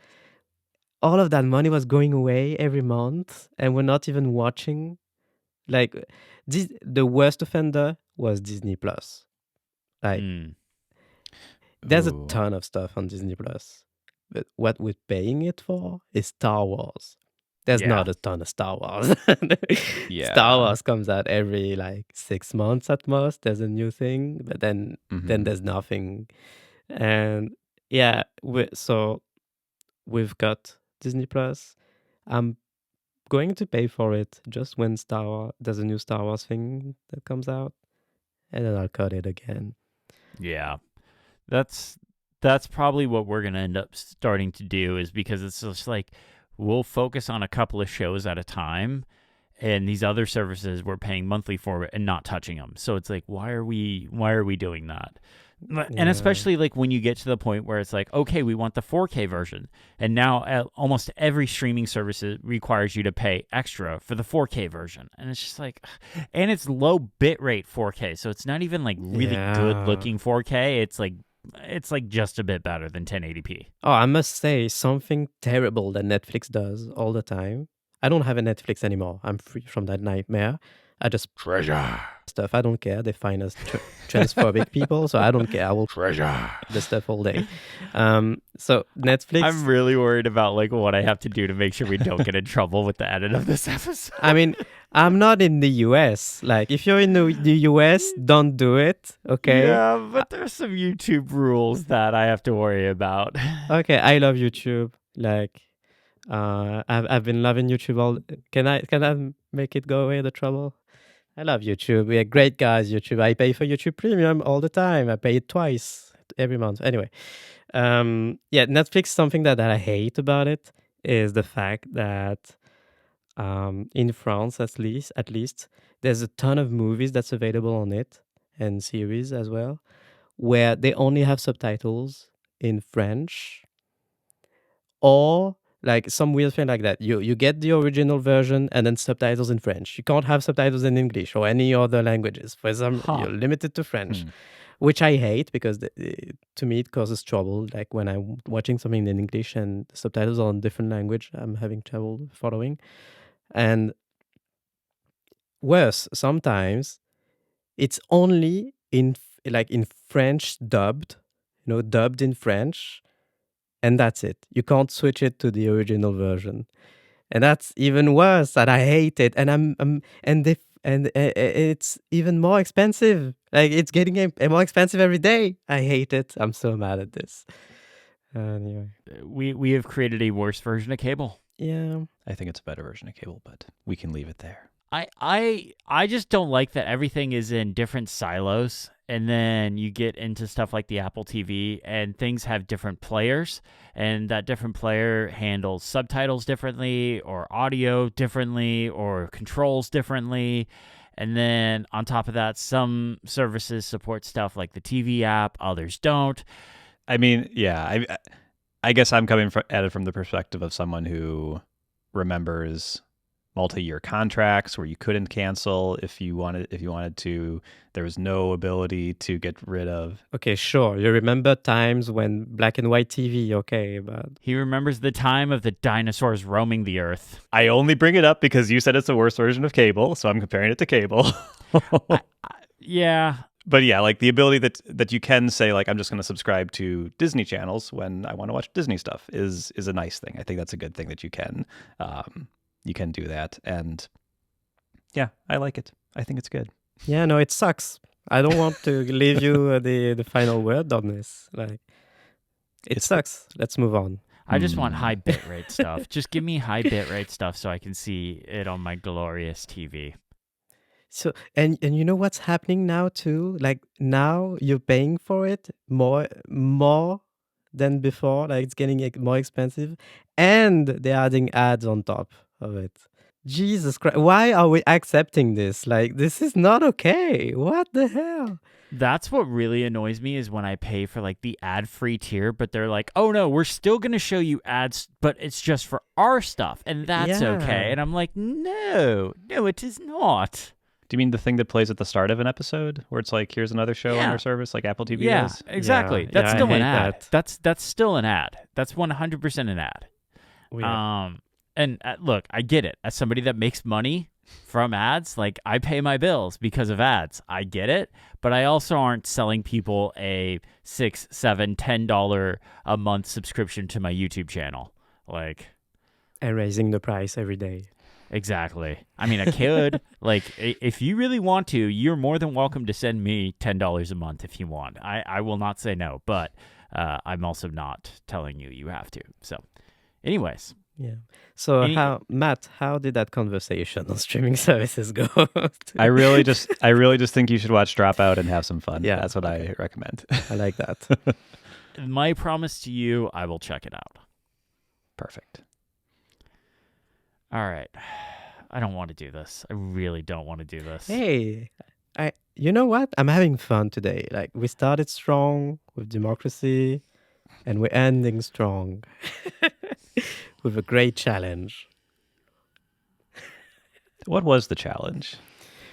all of that money was going away every month, and we're not even watching. Like the worst offender was Disney Plus. Like there's a Ooh. ton of stuff on Disney Plus, but what we're paying it for is Star Wars. There's Yeah. not a ton of Star Wars. Yeah. Star Wars comes out every like 6 months at most. There's a new thing, but then there's nothing. And yeah, so we've got Disney Plus. I'm going to pay for it just when there's a new Star Wars thing that comes out, and then I'll cut it again. Yeah. That's probably what we're going to end up starting to do, is because it's just like we'll focus on a couple of shows at a time, and these other services we're paying monthly for and not touching them. So it's like, why are we doing that? And especially like when you get to the point where it's like, okay, we want the 4K version, and now almost every streaming service requires you to pay extra for the 4K version, and it's just like, and it's low bit rate 4K, so it's not even like really good looking 4K. It's like just a bit better than 1080p. Oh, I must say something terrible that Netflix does all the time. I don't have a Netflix anymore. I'm free from that nightmare. I just treasure stuff. I don't care. They find us transphobic people, so I don't care. I will treasure the stuff all day. So Netflix. I'm really worried about like what I have to do to make sure we don't get in trouble with the edit of this episode. I mean, I'm not in the US. Like, if you're in the US, don't do it. Okay. Yeah, but there's some YouTube rules that I have to worry about. Okay, I love YouTube. Like, I've been loving YouTube all. Can I make it go away, the trouble? I love YouTube. We are great guys. YouTube. I pay for YouTube Premium all the time. I pay it twice every month. Anyway, yeah, Netflix. Something that I hate about it is the fact that in France, at least, there's a ton of movies that's available on it, and series as well, where they only have subtitles in French, or like some weird thing like that. You get the original version and then subtitles in French. You can't have subtitles in English or any other languages. For example, you're limited to French. which I hate because to me it causes trouble. Like when I'm watching something in English and the subtitles are in different language, I'm having trouble following. And worse, sometimes it's only like in French dubbed, dubbed in French, and that's it. You can't switch it to the original version, and that's even worse. And I hate it. And it's even more expensive. Like it's getting more expensive every day. I hate it. I'm so mad at this. Anyway, We have created a worse version of cable. yeah. I think it's a better version of cable, but we can leave it there. I just don't like that everything is in different silos, and then you get into stuff like the Apple TV and things have different players, and that different player handles subtitles differently or audio differently or controls differently. And then on top of that, some services support stuff like the TV app, others don't. I mean, yeah, I guess I'm coming at it from the perspective of someone who remembers multi-year contracts where you couldn't cancel if you wanted to. There was no ability to get rid of. Okay, sure. You remember times when black and white TV, okay, but He remembers the time of the dinosaurs roaming the earth. I only bring it up because you said it's the worst version of cable, so I'm comparing it to cable. Yeah. But yeah, like the ability that you can say, like, I'm just going to subscribe to Disney channels when I want to watch Disney stuff is a nice thing. I think that's a good thing that you can do that. And yeah, I like it. I think it's good. yeah, no, it sucks. I don't want to leave you the final word on this. Like, it sucks. Let's move on. I just want high bitrate stuff. Just give me high bitrate stuff so I can see it on my glorious TV. So and you know what's happening now too? Like now you're paying for it more than before. Like it's getting more expensive, and they're adding ads on top of it. Jesus Christ! Why are we accepting this? Like this is not okay. What the hell? That's what really annoys me is when I pay for like the ad-free tier, but they're like, "Oh no, we're still going to show you ads, but it's just for our stuff, and that's Yeah. okay." And I'm like, "No, it is not." Do you mean the thing that plays at the start of an episode where it's like, here's another show on Yeah. our service, like Apple TV Yeah, is? exactly. Yeah, That's I still an hate ad. that. That's still an ad. That's 100% an ad. Weird. And look, I get it. As somebody that makes money from ads, like I pay my bills because of ads. I get it, but I also aren't selling people a $6, $7, $10 a month subscription to my YouTube channel. Like, And raising the price every day. exactly. I mean, I could. Like, if you really want to, you're more than welcome to send me $10 a month if you want. I will not say no, but I'm also not telling you have to. So, anyways. Yeah. So Matt, how did that conversation on streaming services go? I really just think you should watch Dropout and have some fun. Yeah. That's what I recommend. I like that. My promise to you, I will check it out. Perfect. All right. I don't want to do this. I really don't want to do this. Hey, you know what? I'm having fun today. Like we started strong with democracy, and we're ending strong with a great challenge. What was the challenge?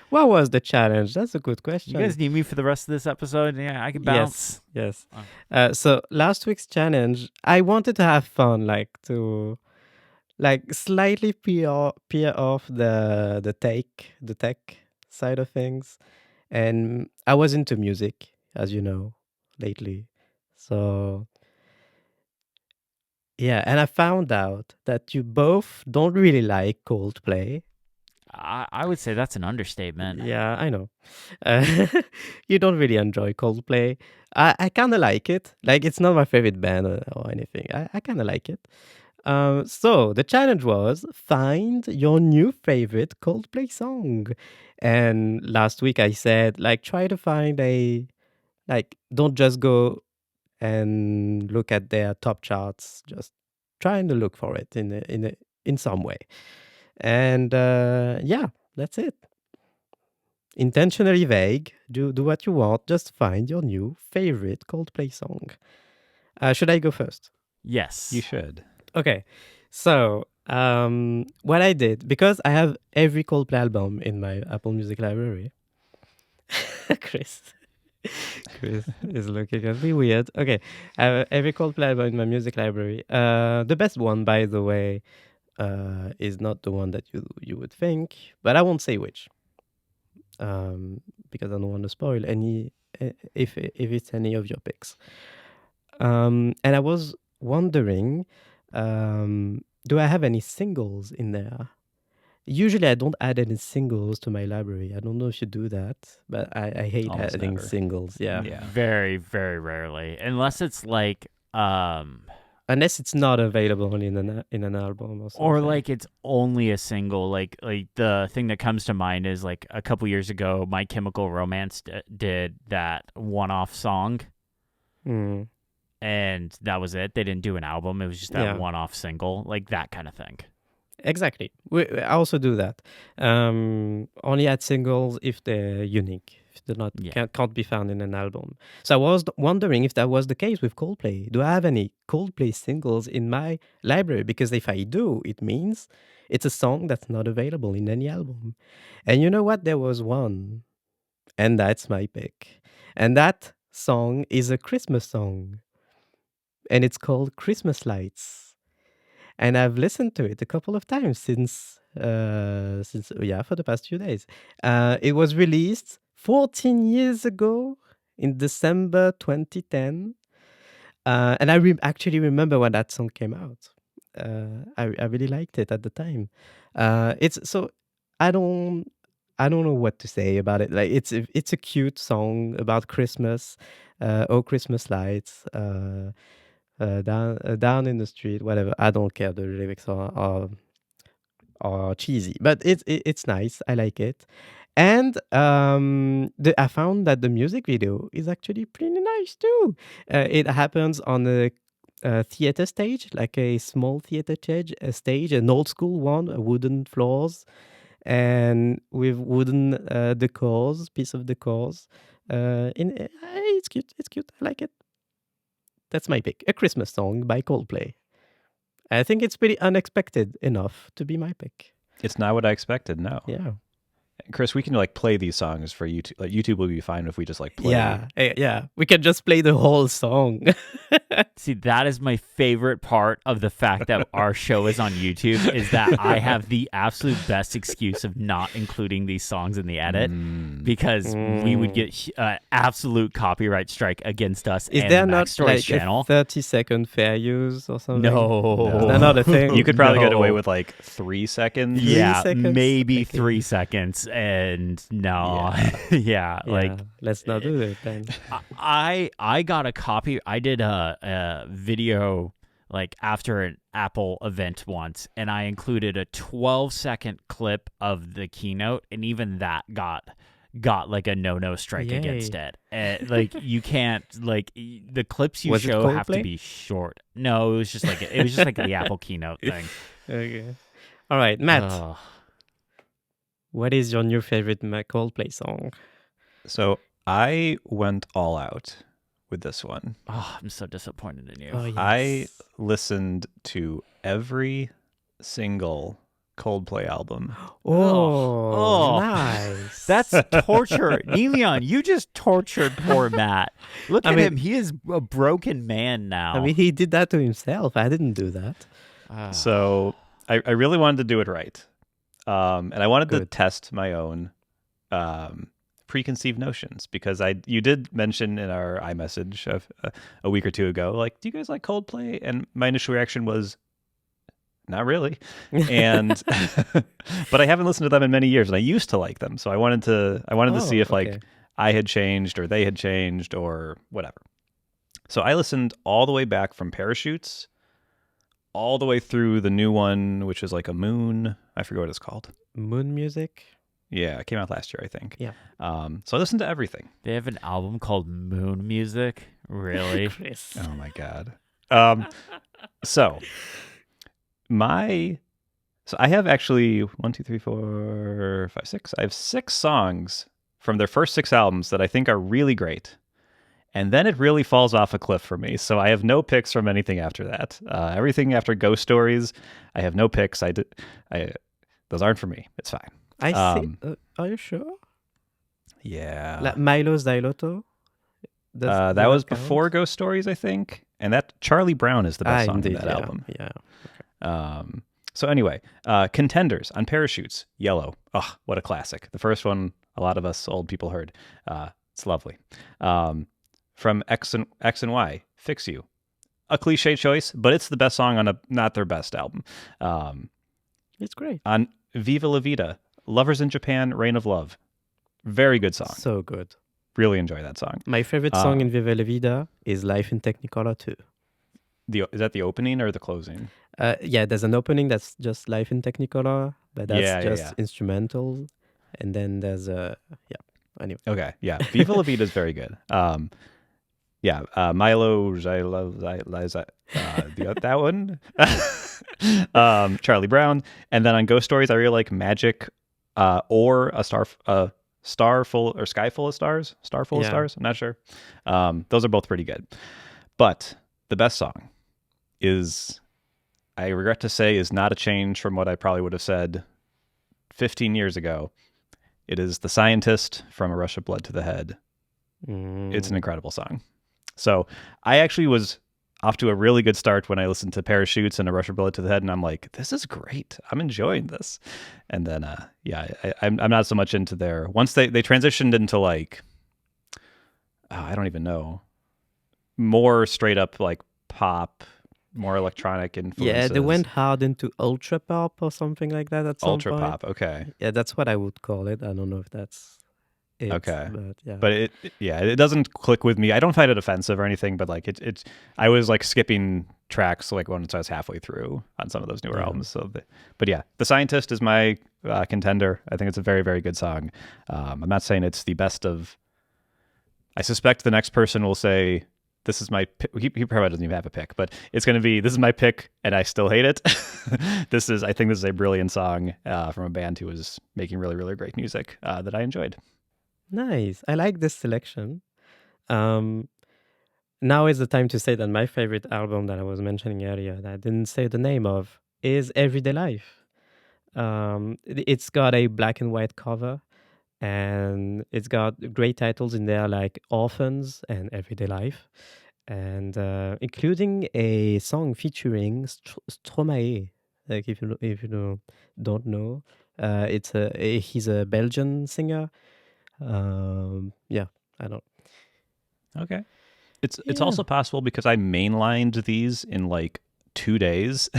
What was the challenge? That's a good question. You guys need me for the rest of this episode? Yeah, I can bounce. Yes. So last week's challenge, I wanted to have fun, like to slightly peer off the tech side of things. And I was into music, as you know, lately. So yeah, and I found out that you both don't really like Coldplay. I would say that's an understatement. Yeah, I know. You don't really enjoy Coldplay. I kind of like it. Like, it's not my favorite band or anything. I kind of like it. So the challenge was find your new favorite Coldplay song. And last week I said, like, try to find don't just go and look at their top charts. Just trying to look for it in some way. And yeah, that's it. Intentionally vague. Do what you want. Just find your new favorite Coldplay song. Should I go first? Yes. You should. Okay. So what I did, because I have every Coldplay album in my Apple Music library. Chris, Chris is looking at me weird. Okay, every Coldplay album in my music library. The best one, by the way, is not the one that you would think, but I won't say which, because I don't want to spoil any if it's any of your picks. And I was wondering, do I have any singles in there? Usually, I don't add any singles to my library. I don't know if you do that, but I hate Almost adding never. singles. Yeah. Yeah. Very, very rarely, unless it's like Unless it's not available in an album or something. or like it's only a single. Like the thing that comes to mind is like a couple years ago, My Chemical Romance did that one-off song, Mm. and that was it. They didn't do an album. It was just that Yeah. one-off single, like that kind of thing. Exactly. I also do that. Only add singles if they're unique, if they're not Yeah. can't be found in an album. So I was wondering if that was the case with Coldplay. Do I have any Coldplay singles in my library? Because if I do, it means it's a song that's not available in any album. And you know what? There was one, and that's my pick. And that song is a Christmas song, and it's called Christmas Lights. And I've listened to it a couple of times since for the past few days. It was released 14 years ago in December 2010, and I actually remember when that song came out. I really liked it at the time. It's so I don't know what to say about it. Like it's a cute song about Christmas. Oh, Christmas lights. Down in the street, whatever. I don't care. The lyrics are cheesy, but it's nice. I like it, and I found that the music video is actually pretty nice too. It happens on a theater stage, like a small theater stage, an old school one, wooden floors, and with wooden piece of decors. It's cute. It's cute. I like it. That's my pick. A Christmas song by Coldplay. I think it's pretty unexpected enough to be my pick. It's not what I expected. No. Yeah. Chris, we can like play these songs for YouTube. Like YouTube will be fine if we just like play. Yeah. We can just play the whole song. See, that is my favorite part of the fact that our show is on YouTube, is that I have the absolute best excuse of not including these songs in the edit, because we would get absolute copyright strike against us. Is and there the not Backstories like channel. a 30-second fair use or something? No. Is that not a thing? You could probably get away No. with like 3 seconds. Yeah, seconds? maybe Okay. 3 seconds, and no, yeah, like let's not do it then. I got a copy. I did a video like after an Apple event once, and I included a 12-second clip of the keynote, and even that got like a no strike Yay. against it. Like you can't, like the clips you Was it show have to Coldplay? be short. No, it was just like the Apple keynote thing. Okay. All right, Matt. Ugh. What is your new favorite Coldplay song? So I went all out with this one. Oh, I'm so disappointed in you. Oh, yes. I listened to every single Coldplay album. Oh, Oh. nice. That's torture. Neleon, you just tortured poor Matt. Look I at mean- him. He is a broken man now. I mean, he did that to himself. I didn't do that. So I really wanted to do it right. And I wanted to Good. test my own preconceived notions, because you did mention in our iMessage a week or two ago, like, do you guys like Coldplay? And my initial reaction was, not really. And but I haven't listened to them in many years, and I used to like them. So I wanted to see if okay. like I had changed or they had changed or whatever. So I listened all the way back from Parachutes all the way through the new one, which was like a moon. I forget what it's called. Moon music. Yeah, it came out last year, I think. Yeah. So I listened to everything. They have an album called Moon Music. Really? Chris. Oh my god. So I have actually 1, 2, 3, 4, 5, 6. I have 6 songs from their first 6 albums that I think are really great. And then it really falls off a cliff for me. So I have no picks from anything after that. Everything after Ghost Stories, I have no picks. Those aren't for me. It's fine. I see. Are you sure? Yeah. Like Milo's Diloto? Does that was count? before Ghost Stories, I think. And that Charlie Brown is the best song Indeed, in that album. Yeah. So anyway, Contenders on Parachutes, Yellow. Oh, what a classic. The first one, a lot of us old people heard. It's lovely. From X and Y, Fix You. A cliche choice, but it's the best song on not their best album. It's great. On Viva La Vida, Lovers in Japan, Reign of Love. Very good song. So good. Really enjoy that song. My favorite song in Viva La Vida is Life in Technicolor 2. Is that the opening or the closing? Yeah, there's an opening that's just Life in Technicolor, but that's Yeah. instrumental. And then there's anyway. Okay, yeah. Viva La Vida is very good. Milo, that one. Charlie Brown. And then on Ghost Stories, I really like Magic or Sky Full of Stars. Star Full of Stars. I'm not sure. Those are both pretty good. But the best song is, I regret to say, is not a change from what I probably would have said 15 years ago. It is The Scientist from A Rush of Blood to the Head. It's an incredible song. So I actually was off to a really good start when I listened to Parachutes and A Rush of Blood to the Head, and I'm like, this is great. I'm enjoying this. And then, I'm not so much into their... Once they transitioned into like, I don't even know, more straight up like pop, more electronic influences. Yeah, they went hard into ultra pop or something like that at some Ultra point. pop, okay. Yeah, that's what I would call it. I don't know if that's it. Okay. But yeah. But it doesn't click with me. I don't find it offensive or anything, but like I was like skipping tracks like once I was halfway through on some of those newer albums. So, but yeah, The Scientist is my contender. I think it's a very, very good song. I'm not saying it's the best of. I suspect the next person will say, this is my pick. He probably doesn't even have a pick, but it's going to be, this is my pick and I still hate it. I think this is a brilliant song from a band who was making really, really great music that I enjoyed. Nice. I like this selection. Now is the time to say that my favorite album that I was mentioning earlier, that I didn't say the name of, is Everyday Life. It's got a black and white cover, and it's got great titles in there like Orphans and Everyday Life, and including a song featuring Stromae. Like if you don't know, he's a Belgian singer. I don't. Okay. It's also possible because I mainlined these in like 2 days.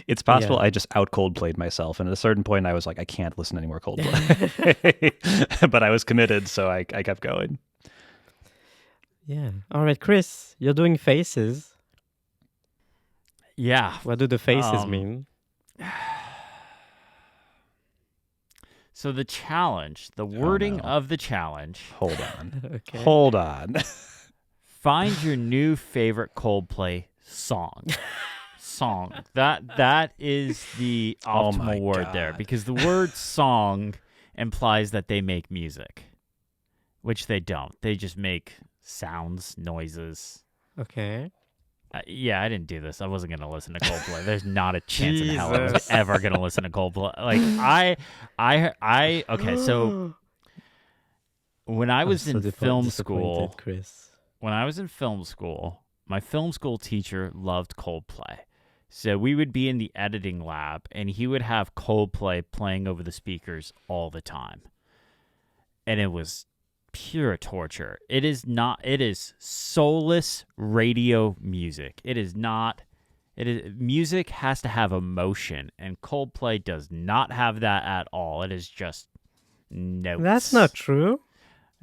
It's possible I just out Coldplayed myself, and at a certain point I was like, I can't listen to any more Coldplay. But I was committed, so I kept going. Yeah. All right, Chris, you're doing faces. Yeah. What do the faces mean? So the challenge, the wording of the challenge. Hold on. Okay. Hold on. Find your new favorite Coldplay song. That is the optimal word there, because the word song implies that they make music, which they don't. They just make sounds, noises. Okay. I didn't do this. I wasn't going to listen to Coldplay. There's not a chance in hell I was ever going to listen to Coldplay. Like okay, so when I was in film school, Chris. When I was in film school, my film school teacher loved Coldplay. So we would be in the editing lab, and he would have Coldplay playing over the speakers all the time. And it was pure torture. It is soulless radio music. Music has to have emotion, and Coldplay does not have that at all. It is just notes. That's not true.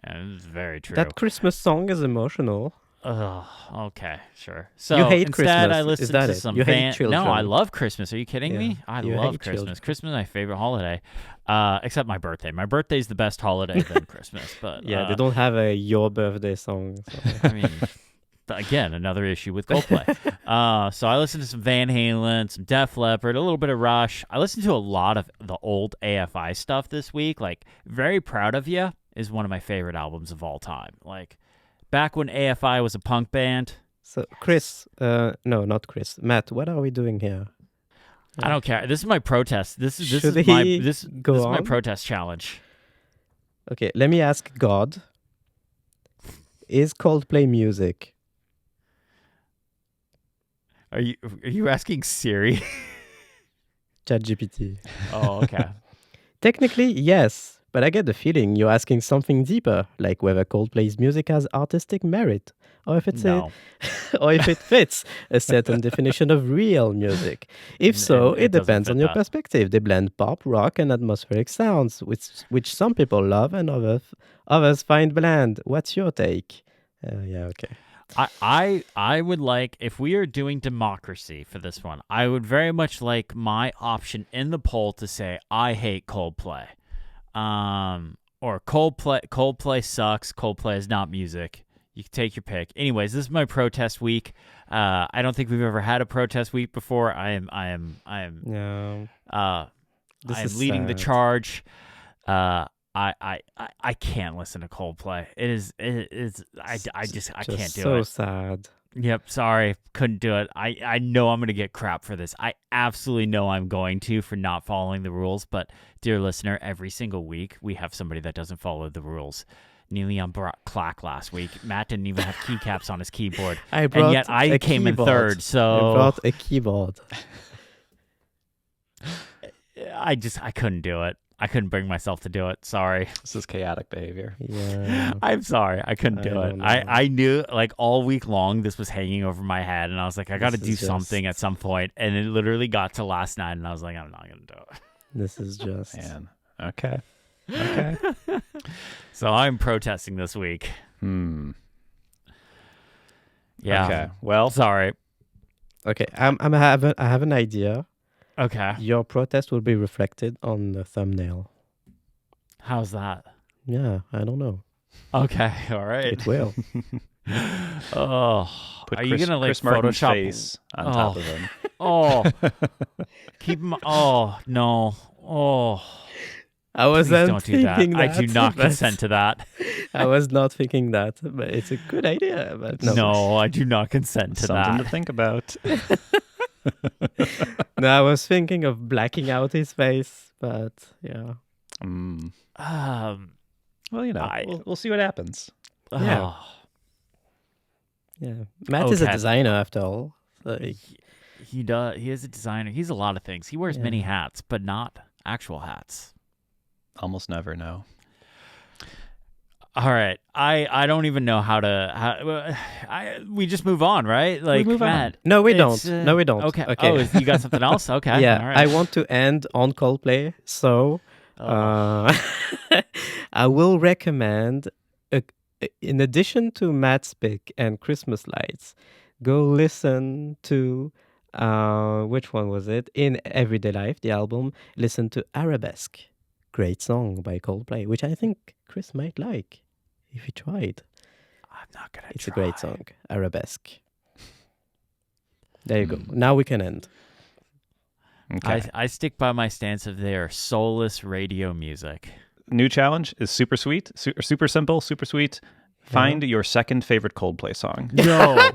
It's very true. That Christmas song is emotional. Okay, sure. So you hate instead, Christmas. I listened to some you hate children. No, I love Christmas. Are you kidding me? I love Christmas. Children. Christmas is my favorite holiday, except my birthday. My birthday is the best holiday than Christmas. But they don't have a your birthday song. So. I mean, again, another issue with Coldplay. So I listened to some Van Halen, some Def Leppard, a little bit of Rush. I listened to a lot of the old AFI stuff this week. Like, Very Proud of Ya is one of my favorite albums of all time. Like, back when AFI was a punk band. So, Chris, no, not Chris. Matt, what are we doing here? I don't care. This is my protest. This is my protest challenge. Okay, let me ask God. Is Coldplay music? Are you asking Siri? ChatGPT. Oh, okay. Technically, yes, but I get the feeling you're asking something deeper, like whether Coldplay's music has artistic merit, or if No. or if it fits a certain definition of real music. If so, It it doesn't depends fit on your that. perspective. They blend pop, rock, and atmospheric sounds, which some people love and others find bland. What's your take? Yeah, okay. I would like, if we are doing democracy for this one, I would very much like my option in the poll to say I hate Coldplay. Or Coldplay sucks. Coldplay is not music. You can take your pick. Anyways, this is my protest week. I don't think we've ever had a protest week before. I am Yeah. This I am is leading the sad. charge. I can't listen to Coldplay. I can't do so it. sad. Yep, sorry, couldn't do it. I know I'm going to get crap for this. I absolutely know I'm going to for not following the rules, but dear listener, every single week we have somebody that doesn't follow the rules. Neilian brought clack last week. Matt didn't even have keycaps on his keyboard. I brought and yet I a came in keyboard. third, I so brought a keyboard. I couldn't do it. I couldn't bring myself to do it. Sorry. This is chaotic behavior. Yeah. I'm sorry. I couldn't do I it. don't know. I knew like all week long this was hanging over my head, and I was like, I got to This do is something at some point. And it literally got to last night, and I was like, I'm not going to do it. This is just. Man. Okay. Okay. So I'm protesting this week. Hmm. Yeah. Okay. Well, Sorry. Okay, I have an idea. Okay. Your protest will be reflected on the thumbnail. How's that? Yeah, I don't know. Okay. All right. It will. Oh. put Are you Chris, going to like Chris Martin's Photoshop? face on top of him. Oh. Keep him. Oh, no. Oh. I Please wasn't don't do that. thinking I do not but consent to that. I was not thinking that, but it's a good idea. But No, I do not consent to Something that. to think about. No, I was thinking of blacking out his face, but yeah. Mm. Well, Well, we'll see what happens. Yeah. oh, Yeah. Matt is a Okay. designer after all. So he does. He is a designer. He's a lot of things. He wears many Yeah. hats, but not actual hats. Almost never know. All right. I don't even know how to. We just move on, right? Like move on. Matt. No, we it's, don't. No, we don't. Okay. Okay. Oh, you got something else? Okay. Yeah, All right. I want to end on Coldplay, so I will recommend, in addition to Matt's pick and Christmas Lights, go listen to, which one was it? In Everyday Life, the album, listen to Arabesque. Great song by Coldplay, which I think Chris might like if he tried. I'm not gonna. It's a great song, Arabesque. There you go. Now we can end. Okay. I stick by my stance of they are soulless radio music. New challenge is super sweet, super simple, super sweet. Find your second favorite Coldplay song. No.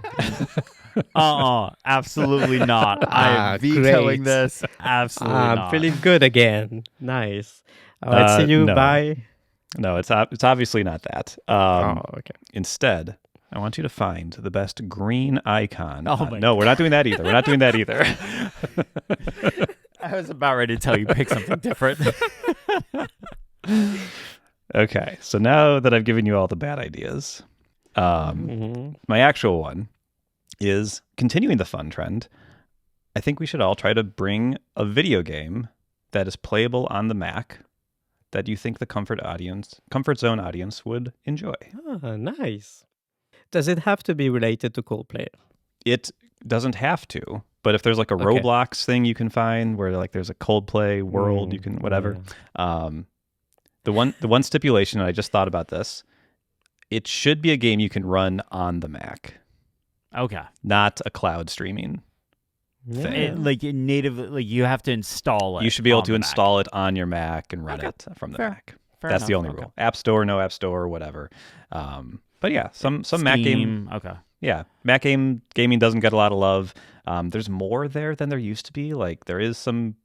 Absolutely not. Ah, I'm vetoing great. this. Absolutely I'm not. feeling good again. Nice. All right, see you. No. Bye. No, it's obviously not that. Okay. Instead, I want you to find the best green icon. Oh my no, we're not doing that either. We're not doing that either. I was about ready to tell you pick something different. Okay, so now that I've given you all the bad ideas, my actual one is continuing the fun trend. I think we should all try to bring a video game that is playable on the Mac that you think the comfort zone audience would enjoy. Ah, nice. Does it have to be related to Coldplay? It doesn't have to, but if there's like a Okay. Roblox thing you can find where like there's a Coldplay world, you can whatever. The one stipulation, and I just thought about this, it should be a game you can run on the Mac, Okay. not a cloud streaming. Yeah. Like native, like you have to install it. You should be able on to the Mac. install it on your Mac and run Okay. it from the Fair. Mac. Fair That's the enough. only Okay. rule. App Store, no App Store, whatever. But yeah, some Mac game. Steam. Okay. Yeah, Mac gaming doesn't get a lot of love. There's more there than there used to be. Like there is some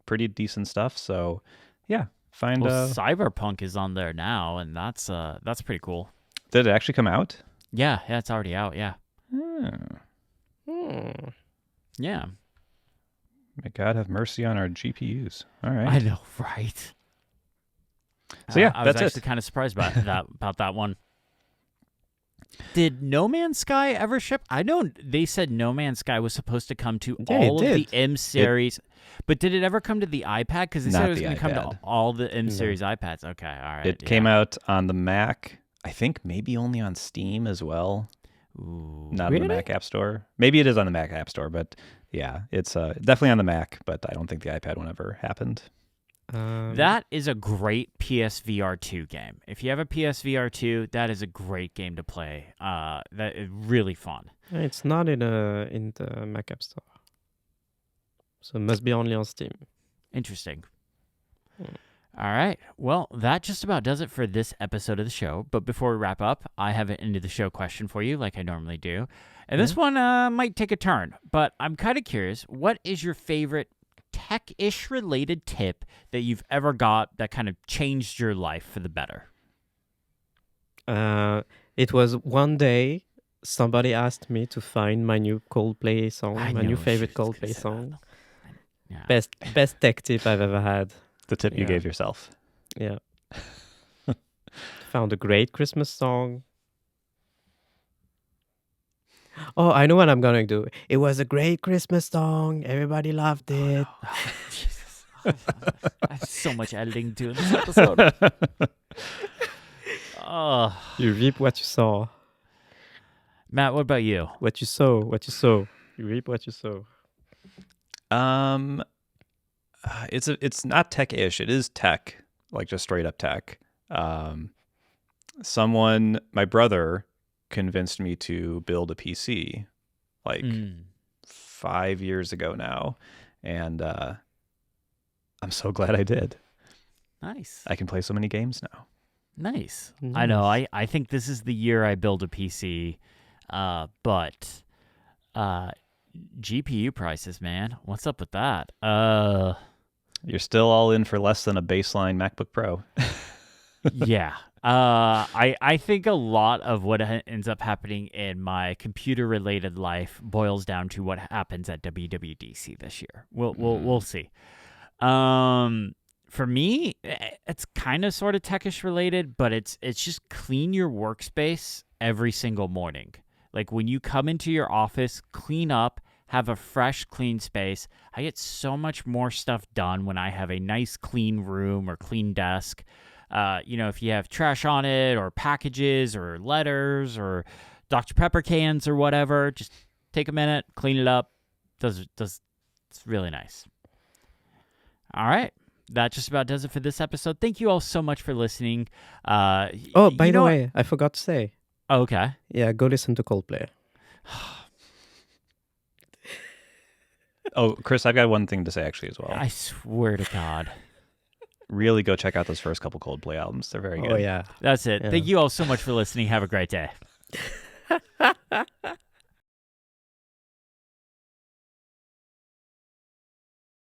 pretty decent stuff. So yeah, find. Well, Cyberpunk is on there now, and that's pretty cool. Did it actually come out? Yeah, it's already out. Yeah. Hmm. Yeah. May God have mercy on our GPUs. All right. I know, right? So yeah, I was that's actually it. kind of surprised about that one. Did No Man's Sky ever ship? I know they said No Man's Sky was supposed to come to Yeah, it all of the did. M series, but did it ever come to the iPad? Because they said Not it was the going to come to iPad. all the M No. series iPads. Okay, all right. It came out on the Mac. I think maybe only on Steam as well. Ooh. Not on the Really? Mac App Store. Maybe it is on the Mac App Store, but yeah, it's definitely on the Mac. But I don't think the iPad one ever happened. That is a great PSVR 2 game. If you have a PSVR 2, that is a great game to play. That is really fun. It's not in the Mac App Store, so it must be only on Steam. Interesting. Hmm. All right. Well, that just about does it for this episode of the show. But before we wrap up, I have an end of the show question for you, like I normally do. And this one might take a turn, but I'm kind of curious. What is your favorite tech-ish related tip that you've ever got that kind of changed your life for the better? It was one day somebody asked me to find my new Coldplay song, I my knew new she favorite was gonna Coldplay say that. song. Yeah. Best tech tip I've ever had. The tip you Yeah. gave yourself. Yeah. Found a great Christmas song. Oh, I know what I'm gonna do. It was a great Christmas song. Everybody loved it. Oh, Jesus. I have so much editing to do in this episode. Oh, You reap what you sow. Matt, what about you? What you sow, what you sow. You reap what you sow. It's not tech-ish. It is tech, like just straight up tech. My brother convinced me to build a PC like 5 years ago now, and I'm so glad I did. Nice. I can play so many games now. Nice. I know. I think this is the year I build a PC, but GPU prices, man. What's up with that? You're still all in for less than a baseline MacBook Pro. Yeah. I think a lot of what ends up happening in my computer-related life boils down to what happens at WWDC this year. We'll see. For me, it's kind of sort of techish related, but it's just clean your workspace every single morning. Like when you come into your office, clean up, have a fresh, clean space. I get so much more stuff done when I have a nice, clean room or clean desk. If you have trash on it or packages or letters or Dr. Pepper cans or whatever, just take a minute, clean it up. It's really nice. All right. That just about does it for this episode. Thank you all so much for listening. By the way, I forgot to say. Oh, okay. Yeah, go listen to Coldplay. Oh, Chris, I've got one thing to say actually as well. I swear to God. Really go check out those first couple Coldplay albums. They're very good. Oh, yeah. That's it. Yeah. Thank you all so much for listening. Have a great day.